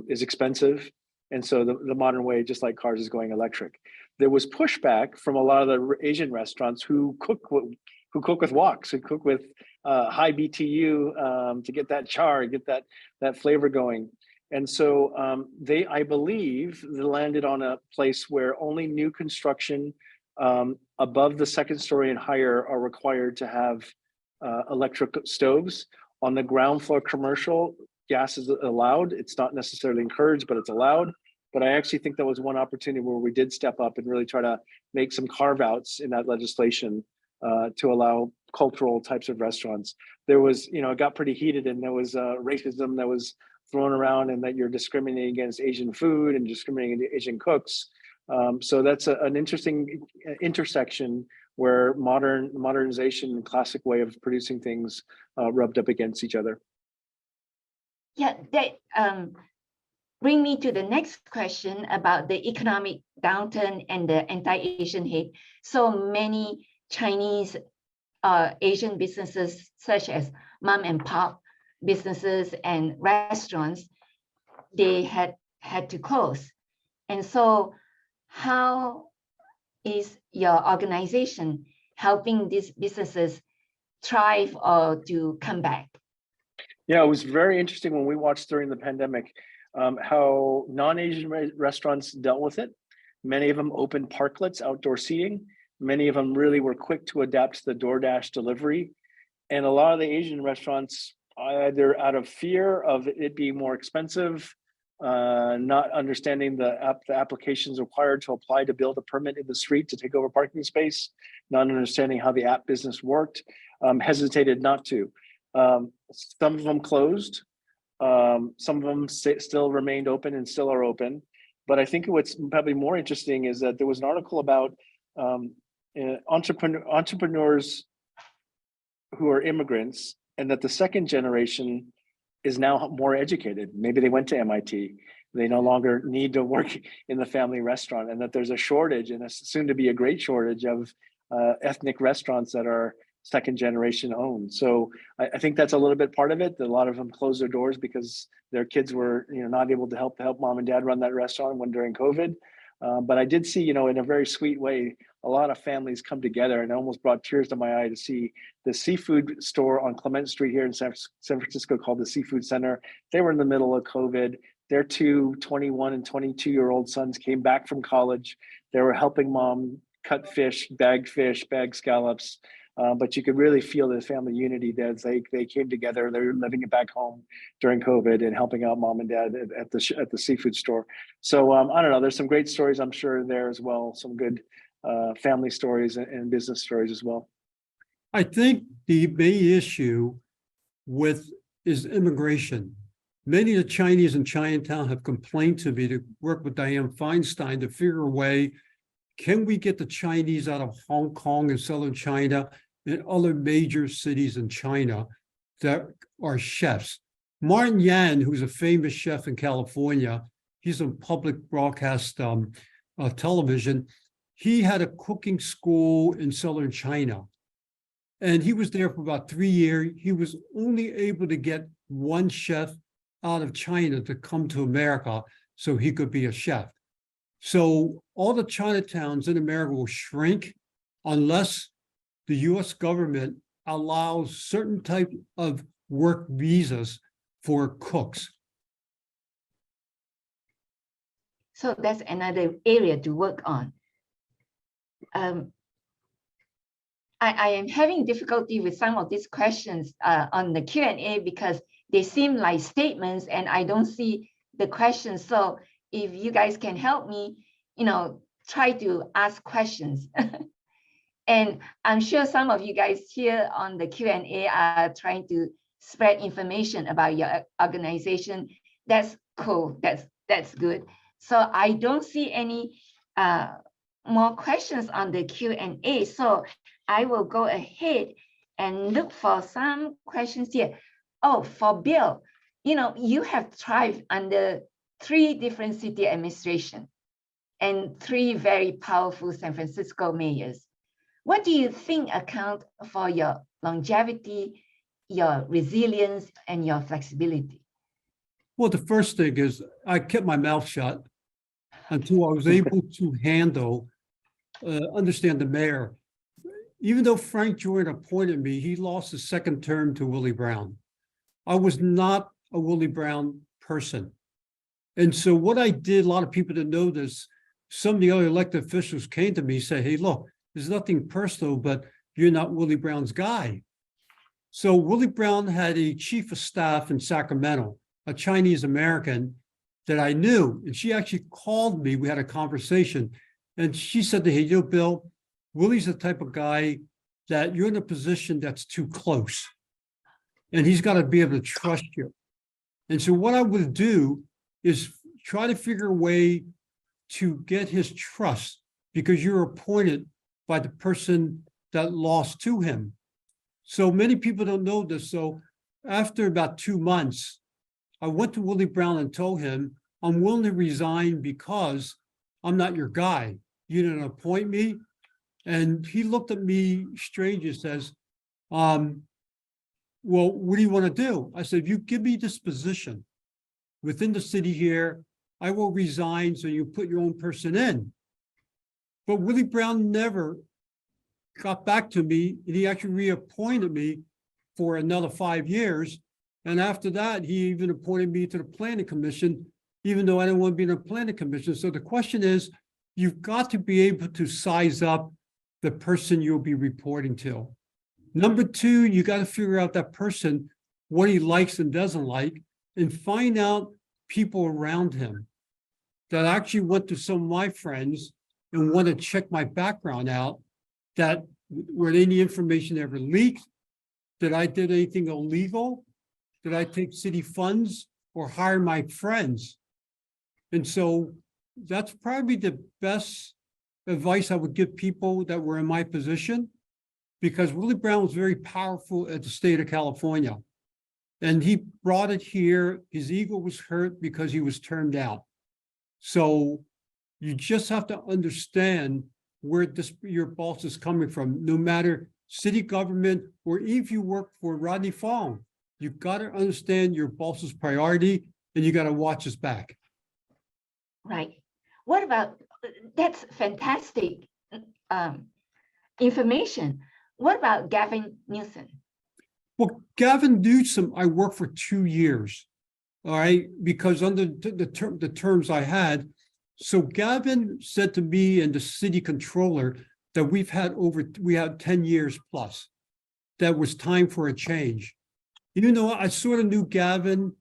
is expensive. And so the modern way, just like cars, is going electric. There was pushback from a lot of the Asian restaurants who cook with woks, who cook with high BTU to get that char, get that flavor going. And so I believe they landed on a place where only new construction above the second story and higher are required to have electric stoves. On the ground floor commercial, gas is allowed. It's not necessarily encouraged, but it's allowed. But I actually think that was one opportunity where we did step up and really try to make some carve outs in that legislation to allow cultural types of restaurants. There was, it got pretty heated, and there was racism that was thrown around, and that you're discriminating against Asian food and discriminating against Asian cooks. So that's an interesting intersection where modernization and classic way of producing things rubbed up against each other. Yeah, that bring me to the next question about the economic downturn and the anti-Asian hate. So many Chinese Asian businesses, such as mom and pop businesses and restaurants, they had to close. And so how is your organization helping these businesses thrive or to come back? Yeah, it was very interesting when we watched during the pandemic how non-Asian restaurants dealt with it. Many of them opened parklets, outdoor seating. Many of them really were quick to adapt to the DoorDash delivery. And a lot of the Asian restaurants, either out of fear of it being more expensive, not understanding the applications required to apply to build a permit in the street to take over parking space, not understanding how the app business worked, hesitated not to. Some of them closed. Some of them still remained open and still are open. But I think what's probably more interesting is that there was an article about entrepreneurs who are immigrants, and that the second generation is now more educated. Maybe they went to MIT. They no longer need to work in the family restaurant, and that there's a shortage, and soon to be a great shortage of ethnic restaurants that are second generation owned. So I think that's a little bit part of it. That a lot of them closed their doors because their kids were not able to help mom and dad run that restaurant when during COVID. But I did see, in a very sweet way, a lot of families come together, and it almost brought tears to my eye to see the seafood store on Clement Street here in San Francisco called the Seafood Center. They were in the middle of COVID. Their two 21 and 22-year-old sons came back from college. They were helping mom cut fish, bag scallops. But you could really feel the family unity as they came together. They were living it back home during COVID and helping out mom and dad at the seafood store. So I don't know. There's some great stories, I'm sure, there as well. Some good family stories and business stories as well. I think the main issue is immigration. Many of the Chinese in Chinatown have complained to me to work with Dianne Feinstein to figure a way, can we get the Chinese out of Hong Kong and southern China and other major cities in China that are chefs? Martin Yan, who's a famous chef in California, he's on public broadcast television. He had a cooking school in southern China, and he was there for about 3 years. He was only able to get one chef out of China to come to America so he could be a chef. So all the Chinatowns in America will shrink unless the US government allows certain type of work visas for cooks. So that's another area to work on. I am having difficulty with some of these questions on the Q&A because they seem like statements and I don't see the questions. So if you guys can help me, try to ask questions. And I'm sure some of you guys here on the Q&A are trying to spread information about your organization. That's cool. That's good. So I don't see any more questions on the Q&A. So I will go ahead and look for some questions here. Oh, for Bill, you have thrived under 3 different city administrations and 3 very powerful San Francisco mayors. What do you think account for your longevity, your resilience, and your flexibility? Well, the first thing is I kept my mouth shut until I was able to understand the mayor. Even though Frank Jordan appointed me, he lost his second term to Willie Brown. I was not a Willie Brown person. And so what I did, a lot of people didn't know this, some of the other elected officials came to me and said, hey, look, there's nothing personal, but you're not Willie Brown's guy. So Willie Brown had a chief of staff in Sacramento. a Chinese American that I knew, and she actually called me. We had a conversation, and she said to me, Bill, Willie's the type of guy that you're in a position that's too close, and he's got to be able to trust you. And so what I would do is try to figure a way to get his trust, because you're appointed by the person that lost to him. So many people don't know this. So after about 2 months, I went to Willie Brown and told him, I'm willing to resign because I'm not your guy. You didn't appoint me. And he looked at me strange and says, well, what do you want to do? I said, if you give me this position within the city here, I will resign so you put your own person in. But Willie Brown never got back to me, and he actually reappointed me for another 5 years. And after that, he even appointed me to the planning commission, even though I didn't want to be in the planning commission. So the question is, you've got to be able to size up the person you'll be reporting to. Number two, you got to figure out that person, what he likes and doesn't like, and find out people around him that actually went to some of my friends and want to check my background out, that were any information ever leaked, that I did anything illegal, did I take city funds or hire my friends? And so that's probably the best advice I would give people that were in my position, because Willie Brown was very powerful at the state of California. And he brought it here. His ego was hurt because he was turned out. So you just have to understand where your boss is coming from, no matter city government, or if you work for Rodney Fong, you've got to understand your boss's priority, and you got to watch his back. Right. What about, that's fantastic information. What about Gavin Newsom? Well, Gavin Newsom, I worked for 2 years, all right, because under the terms I had. So Gavin said to me and the city controller that we had 10 years plus, that was time for a change. You know, I sort of knew Gavin.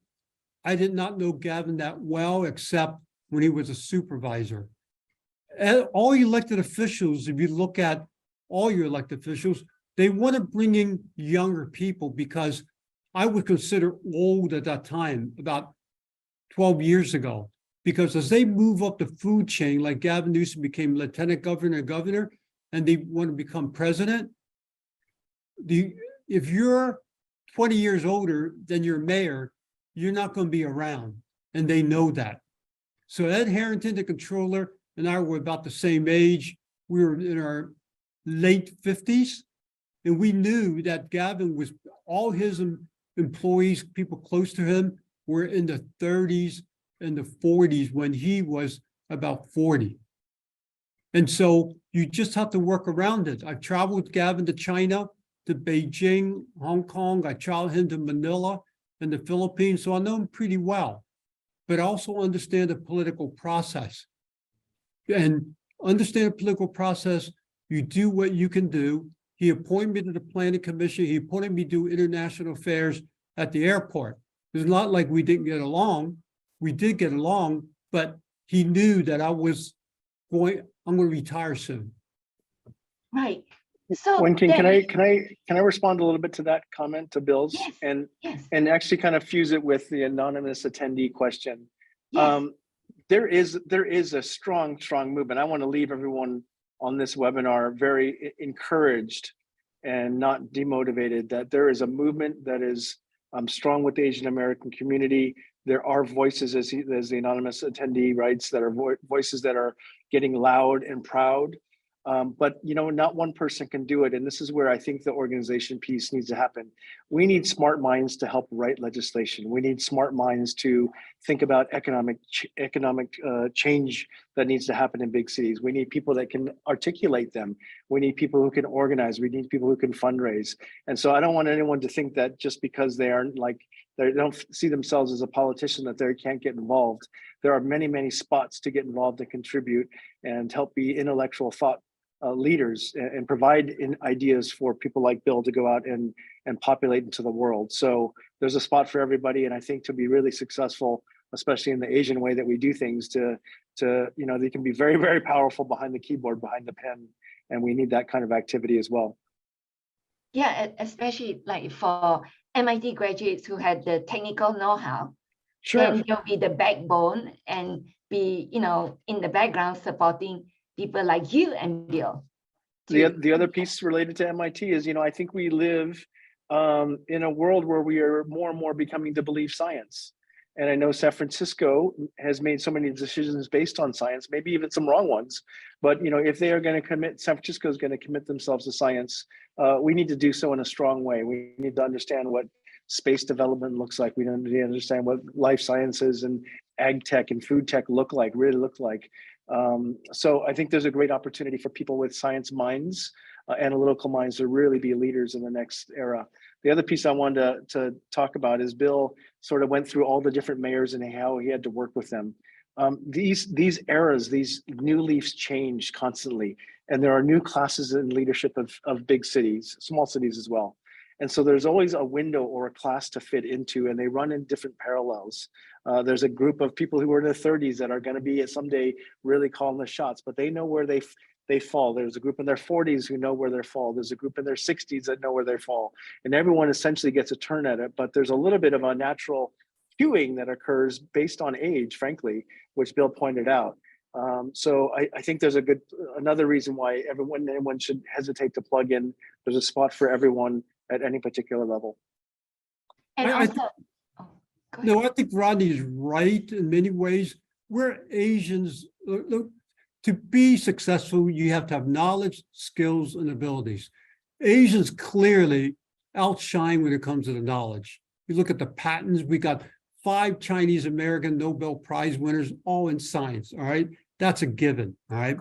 I did not know Gavin that well, except when he was a supervisor. And all elected officials, if you look at all your elected officials, they want to bring in younger people, because I would consider old at that time, about 12 years ago, because as they move up the food chain, like Gavin Newsom became lieutenant governor, and they want to become president, if you're 20 years older than your mayor, you're not going to be around, and they know that. So Ed Harrington, the controller, and I were about the same age. We were in our late 50s, and we knew that Gavin was, all his employees, people close to him, were in the 30s and the 40s when he was about 40. And so you just have to work around it. I've traveled with Gavin to China, to Beijing, Hong Kong. I traveled him to Manila and the Philippines, so I know him pretty well, but I also understand the political process. And understand the political process, you do what you can do. He appointed me to the planning commission. He appointed me to do international affairs at the airport. It's not like we didn't get along. We did get along, but he knew that I'm going to retire soon. Right. So Wenking, then, can I respond a little bit to that comment, to Bill's? Yes, yes. And actually kind of fuse it with the anonymous attendee question. Yes. There is a strong movement. I want to leave everyone on this webinar very encouraged and not demotivated, that there is a movement that is strong with the Asian American community. There are voices, as the anonymous attendee writes, that are voices that are getting loud and proud. But not one person can do it. And this is where I think the organization piece needs to happen. We need smart minds to help write legislation. We need smart minds to think about economic change that needs to happen in big cities. We need people that can articulate them. We need people who can organize. We need people who can fundraise. And so I don't want anyone to think that just because they don't see themselves as a politician, that they can't get involved. There are many spots to get involved and contribute and help be intellectual thought leaders and provide ideas for people like Bill to go out and populate into the world. So there's a spot for everybody, and I think to be really successful, especially in the Asian way that we do things, to they can be very, very powerful behind the keyboard, behind the pen, and we need that kind of activity as well. Yeah, especially like for MIT graduates who had the technical know-how, Sure. then they'll be the backbone and be, in the background supporting people like you and Bill. The other piece related to MIT is, I think we live in a world where we are more and more becoming to believe science. And I know San Francisco has made so many decisions based on science, maybe even some wrong ones. But if they are going to San Francisco is going to commit themselves to science, we need to do so in a strong way. We need to understand what space development looks like. We need to understand what life sciences and ag tech and food tech really look like. So I think there's a great opportunity for people with science minds, analytical minds, to really be leaders in the next era. The other piece I wanted to talk about is Bill sort of went through all the different mayors and how he had to work with them. These eras, these new leaves change constantly, and there are new classes in leadership of big cities, small cities as well. And so there's always a window or a class to fit into, and they run in different parallels. There's a group of people who are in their 30s that are going to be someday really calling the shots, but they know where they fall. There's a group in their 40s who know where they fall. There's a group in their 60s that know where they fall. And everyone essentially gets a turn at it, but there's a little bit of a natural queuing that occurs based on age, frankly, which Bill pointed out. So I think there's another reason why anyone should hesitate to plug in. There's a spot for everyone at any particular level. And I think Rodney is right in many ways. We're Asians. Look, to be successful, you have to have knowledge, skills, and abilities. Asians clearly outshine when it comes to the knowledge. You look at the patents, we got 5 Chinese American Nobel Prize winners, all in science, all right? That's a given, all right?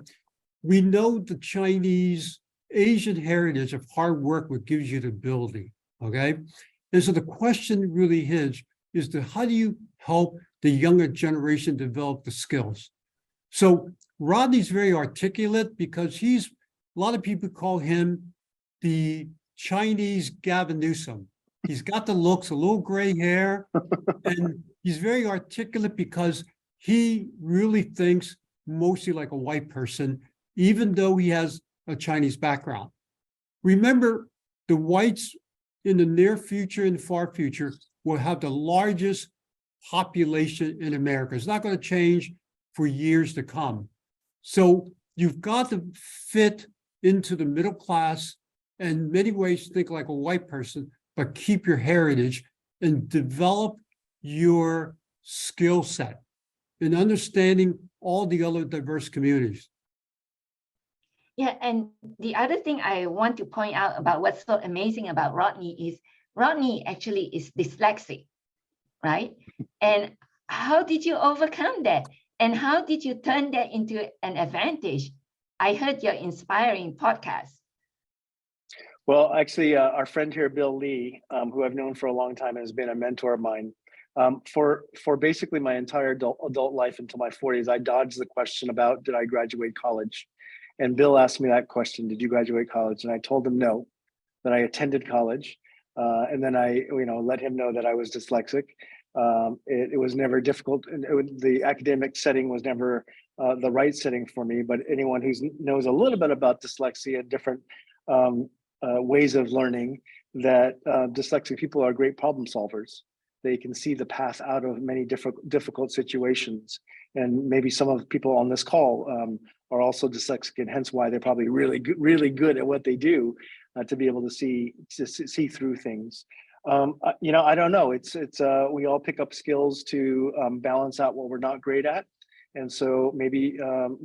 We know the Chinese Asian heritage of hard work, what gives you the ability, okay? And so the question really is how do you help the younger generation develop the skills? So Rodney's very articulate because a lot of people call him the Chinese Gavin Newsom. He's got the looks, a little gray hair, and he's very articulate because he really thinks mostly like a white person, even though he has a Chinese background. Remember, the whites in the near future and far future will have the largest population in America. It's not going to change for years to come. So you've got to fit into the middle class and in many ways think like a white person, but keep your heritage and develop your skill set in understanding all the other diverse communities. Yeah, and the other thing I want to point out about what's so amazing about Rodney is Rodney actually is dyslexic, right? And how did you overcome that? And how did you turn that into an advantage? I heard your inspiring podcast. Well, actually, our friend here, Bill Lee, who I've known for a long time, has been a mentor of mine. For basically my entire adult life until my 40s, I dodged the question about did I graduate college? And Bill asked me that question, did you graduate college? And I told him no, that I attended college. And then I let him know that I was dyslexic. It was never difficult. The academic setting was never the right setting for me, but anyone who knows a little bit about dyslexia and different ways of learning, that dyslexic people are great problem solvers. They can see the path out of many difficult situations. And maybe some of the people on this call are also dyslexic, and hence why they're probably really good at what they do to be able to see through things. I don't know. It's we all pick up skills to balance out what we're not great at. And so maybe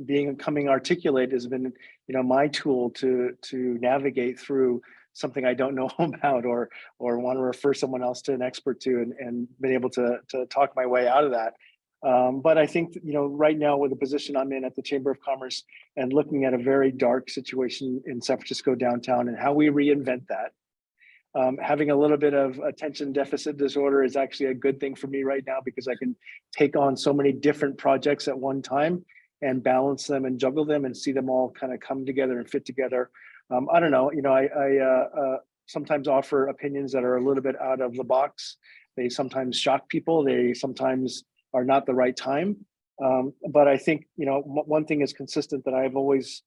becoming articulate has been, my tool to navigate through something I don't know about or want to refer someone else to an expert to and been able to talk my way out of that. But I think, right now with the position I'm in at the Chamber of Commerce and looking at a very dark situation in San Francisco downtown and how we reinvent that, having a little bit of attention deficit disorder is actually a good thing for me right now because I can take on so many different projects at one time. and balance them and juggle them and see them all kind of come together and fit together. I don't know, I sometimes offer opinions that are a little bit out of the box. They sometimes shock people. They sometimes are not the right time. But I think, one thing is consistent that I've always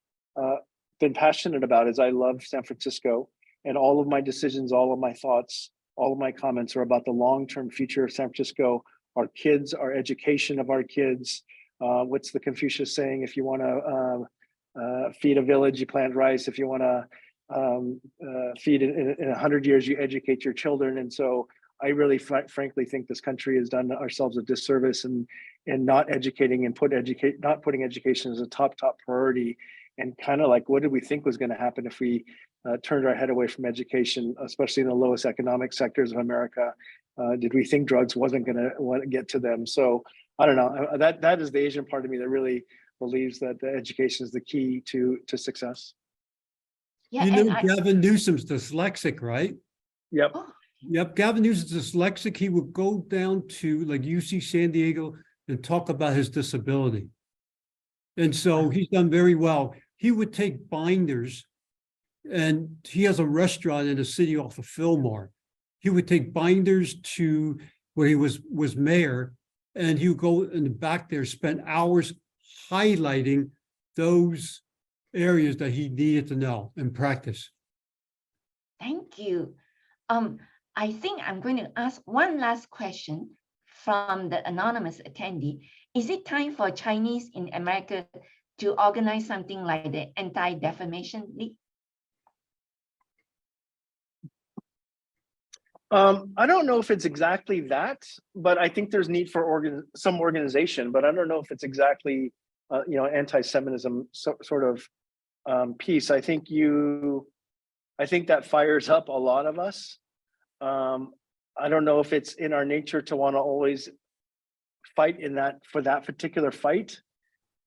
been passionate about is I love San Francisco, and all of my decisions, all of my thoughts, all of my comments are about the long-term future of San Francisco, our kids, our education of our kids. What's the Confucius saying? If you want to feed a village, you plant rice. If you want to feed in 100 years, you educate your children. And so I really frankly think this country has done ourselves a disservice and not educating and not putting education as a top priority. And kind of like, what did we think was going to happen if we turned our head away from education, especially in the lowest economic sectors of America? Did we think drugs wasn't going to get to them? So I don't know. That is the Asian part of me that really believes that the education is the key to success. Yeah, Gavin Newsom's dyslexic, right? Yep. Oh. Yep, Gavin Newsom's dyslexic. He would go down to like UC San Diego and talk about his disability. And so he's done very well. He would take binders, and he has a restaurant in a city off of Fillmore. He would take binders to where he was mayor, and he would go in the back there, spend hours highlighting those areas that he needed to know and practice. Thank you. I think I'm going to ask one last question from the anonymous attendee. Is it time for Chinese in America to organize something like the Anti-Defamation League? I don't know if it's exactly that, but I think there's need for some organization, but I don't know if it's exactly, anti-Semitism sort of piece. I think that fires up a lot of us. I don't know if it's in our nature to want to always fight for that particular fight.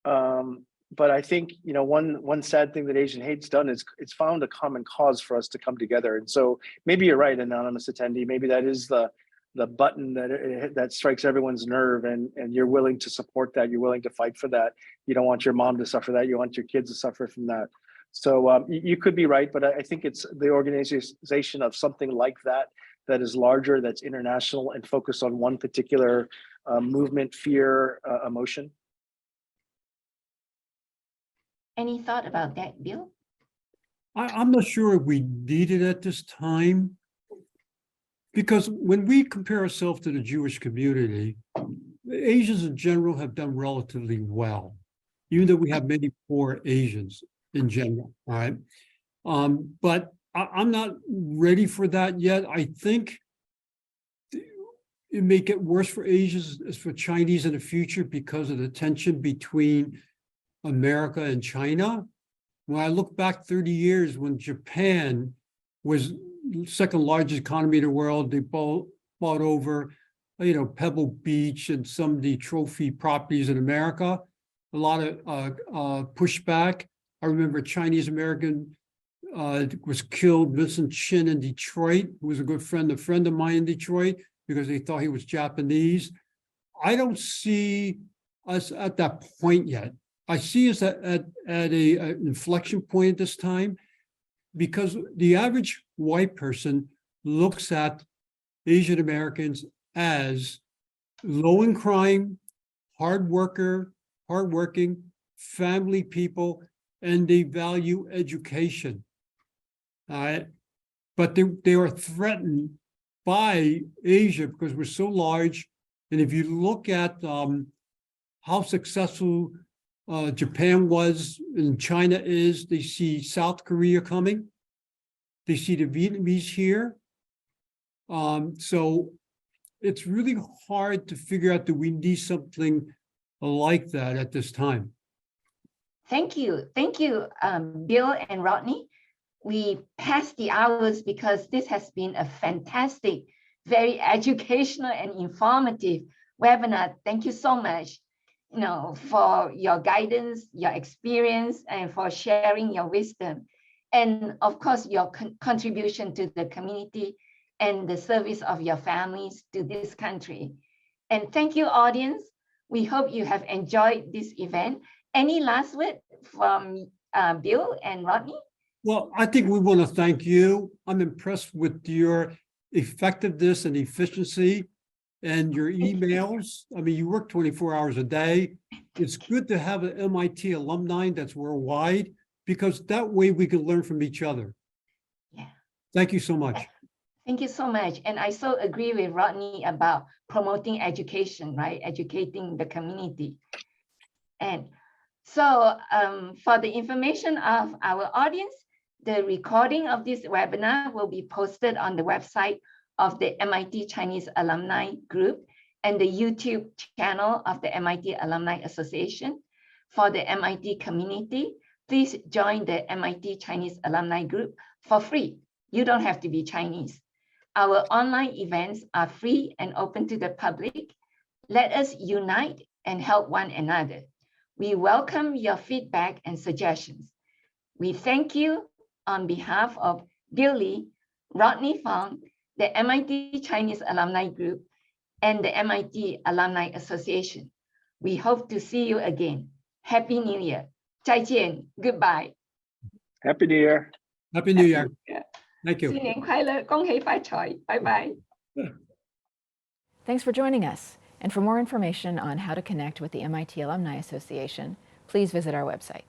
But I think, one sad thing that Asian Hate's done is it's found a common cause for us to come together. And so maybe you're right, anonymous attendee. Maybe that is the button that strikes everyone's nerve, and you're willing to support that. You're willing to fight for that. You don't want your mom to suffer that. You want your kids to suffer from that. So you could be right, but I think it's the organization of something like that is larger, that's international, and focused on one particular movement, fear, emotion. Any thought about that, Bill? I'm not sure if we need it at this time, because when we compare ourselves to the Jewish community, Asians in general have done relatively well, even though we have many poor Asians in general, all right? But I'm not ready for that yet. I think it may get worse for Asians as for Chinese in the future because of the tension between America and China. When I look back 30 years, when Japan was second largest economy in the world, they bought over, Pebble Beach and some of the trophy properties in America. A lot of pushback. I remember Chinese American was killed, Vincent Chin in Detroit, who was a friend of mine in Detroit, because they thought he was Japanese. I don't see us at that point yet. I see us at an inflection point at this time, because the average white person looks at Asian Americans as low in crime, hardworking, family people, and they value education. But they are threatened by Asia because we're so large. And if you look at how successful Japan was and China is, they see South Korea coming. They see the Vietnamese here. So it's really hard to figure out that we need something like that at this time. Thank you, Bill and Rodney. We passed the hours because this has been a fantastic, very educational and informative webinar. Thank you so much, for your guidance, your experience, and for sharing your wisdom. And of course, your contribution to the community and the service of your families to this country. And thank you, audience. We hope you have enjoyed this event. Any last word from Bill and Rodney? Well, I think we want to thank you. I'm impressed with your effectiveness and efficiency and your emails. I mean, you work 24 hours a day. It's good to have an MIT alumni that's worldwide, because that way we can learn from each other. Yeah. Thank you so much. Thank you so much. And I so agree with Rodney about promoting education, right? Educating the community. And so for the information of our audience, the recording of this webinar will be posted on the website of the MIT Chinese Alumni Group and the YouTube channel of the MIT Alumni Association. For the MIT community, please join the MIT Chinese Alumni Group for free. You don't have to be Chinese. Our online events are free and open to the public. Let us unite and help one another. We welcome your feedback and suggestions. We thank you on behalf of Bill Lee, Rodney Fong, the MIT Chinese Alumni Group, and the MIT Alumni Association. We hope to see you again. Happy New Year. 再见. Goodbye. Happy New Year. Happy New Year. Thank you. 新年快乐，恭喜发财. Bye bye. Thanks for joining us. And for more information on how to connect with the MIT Alumni Association, please visit our website.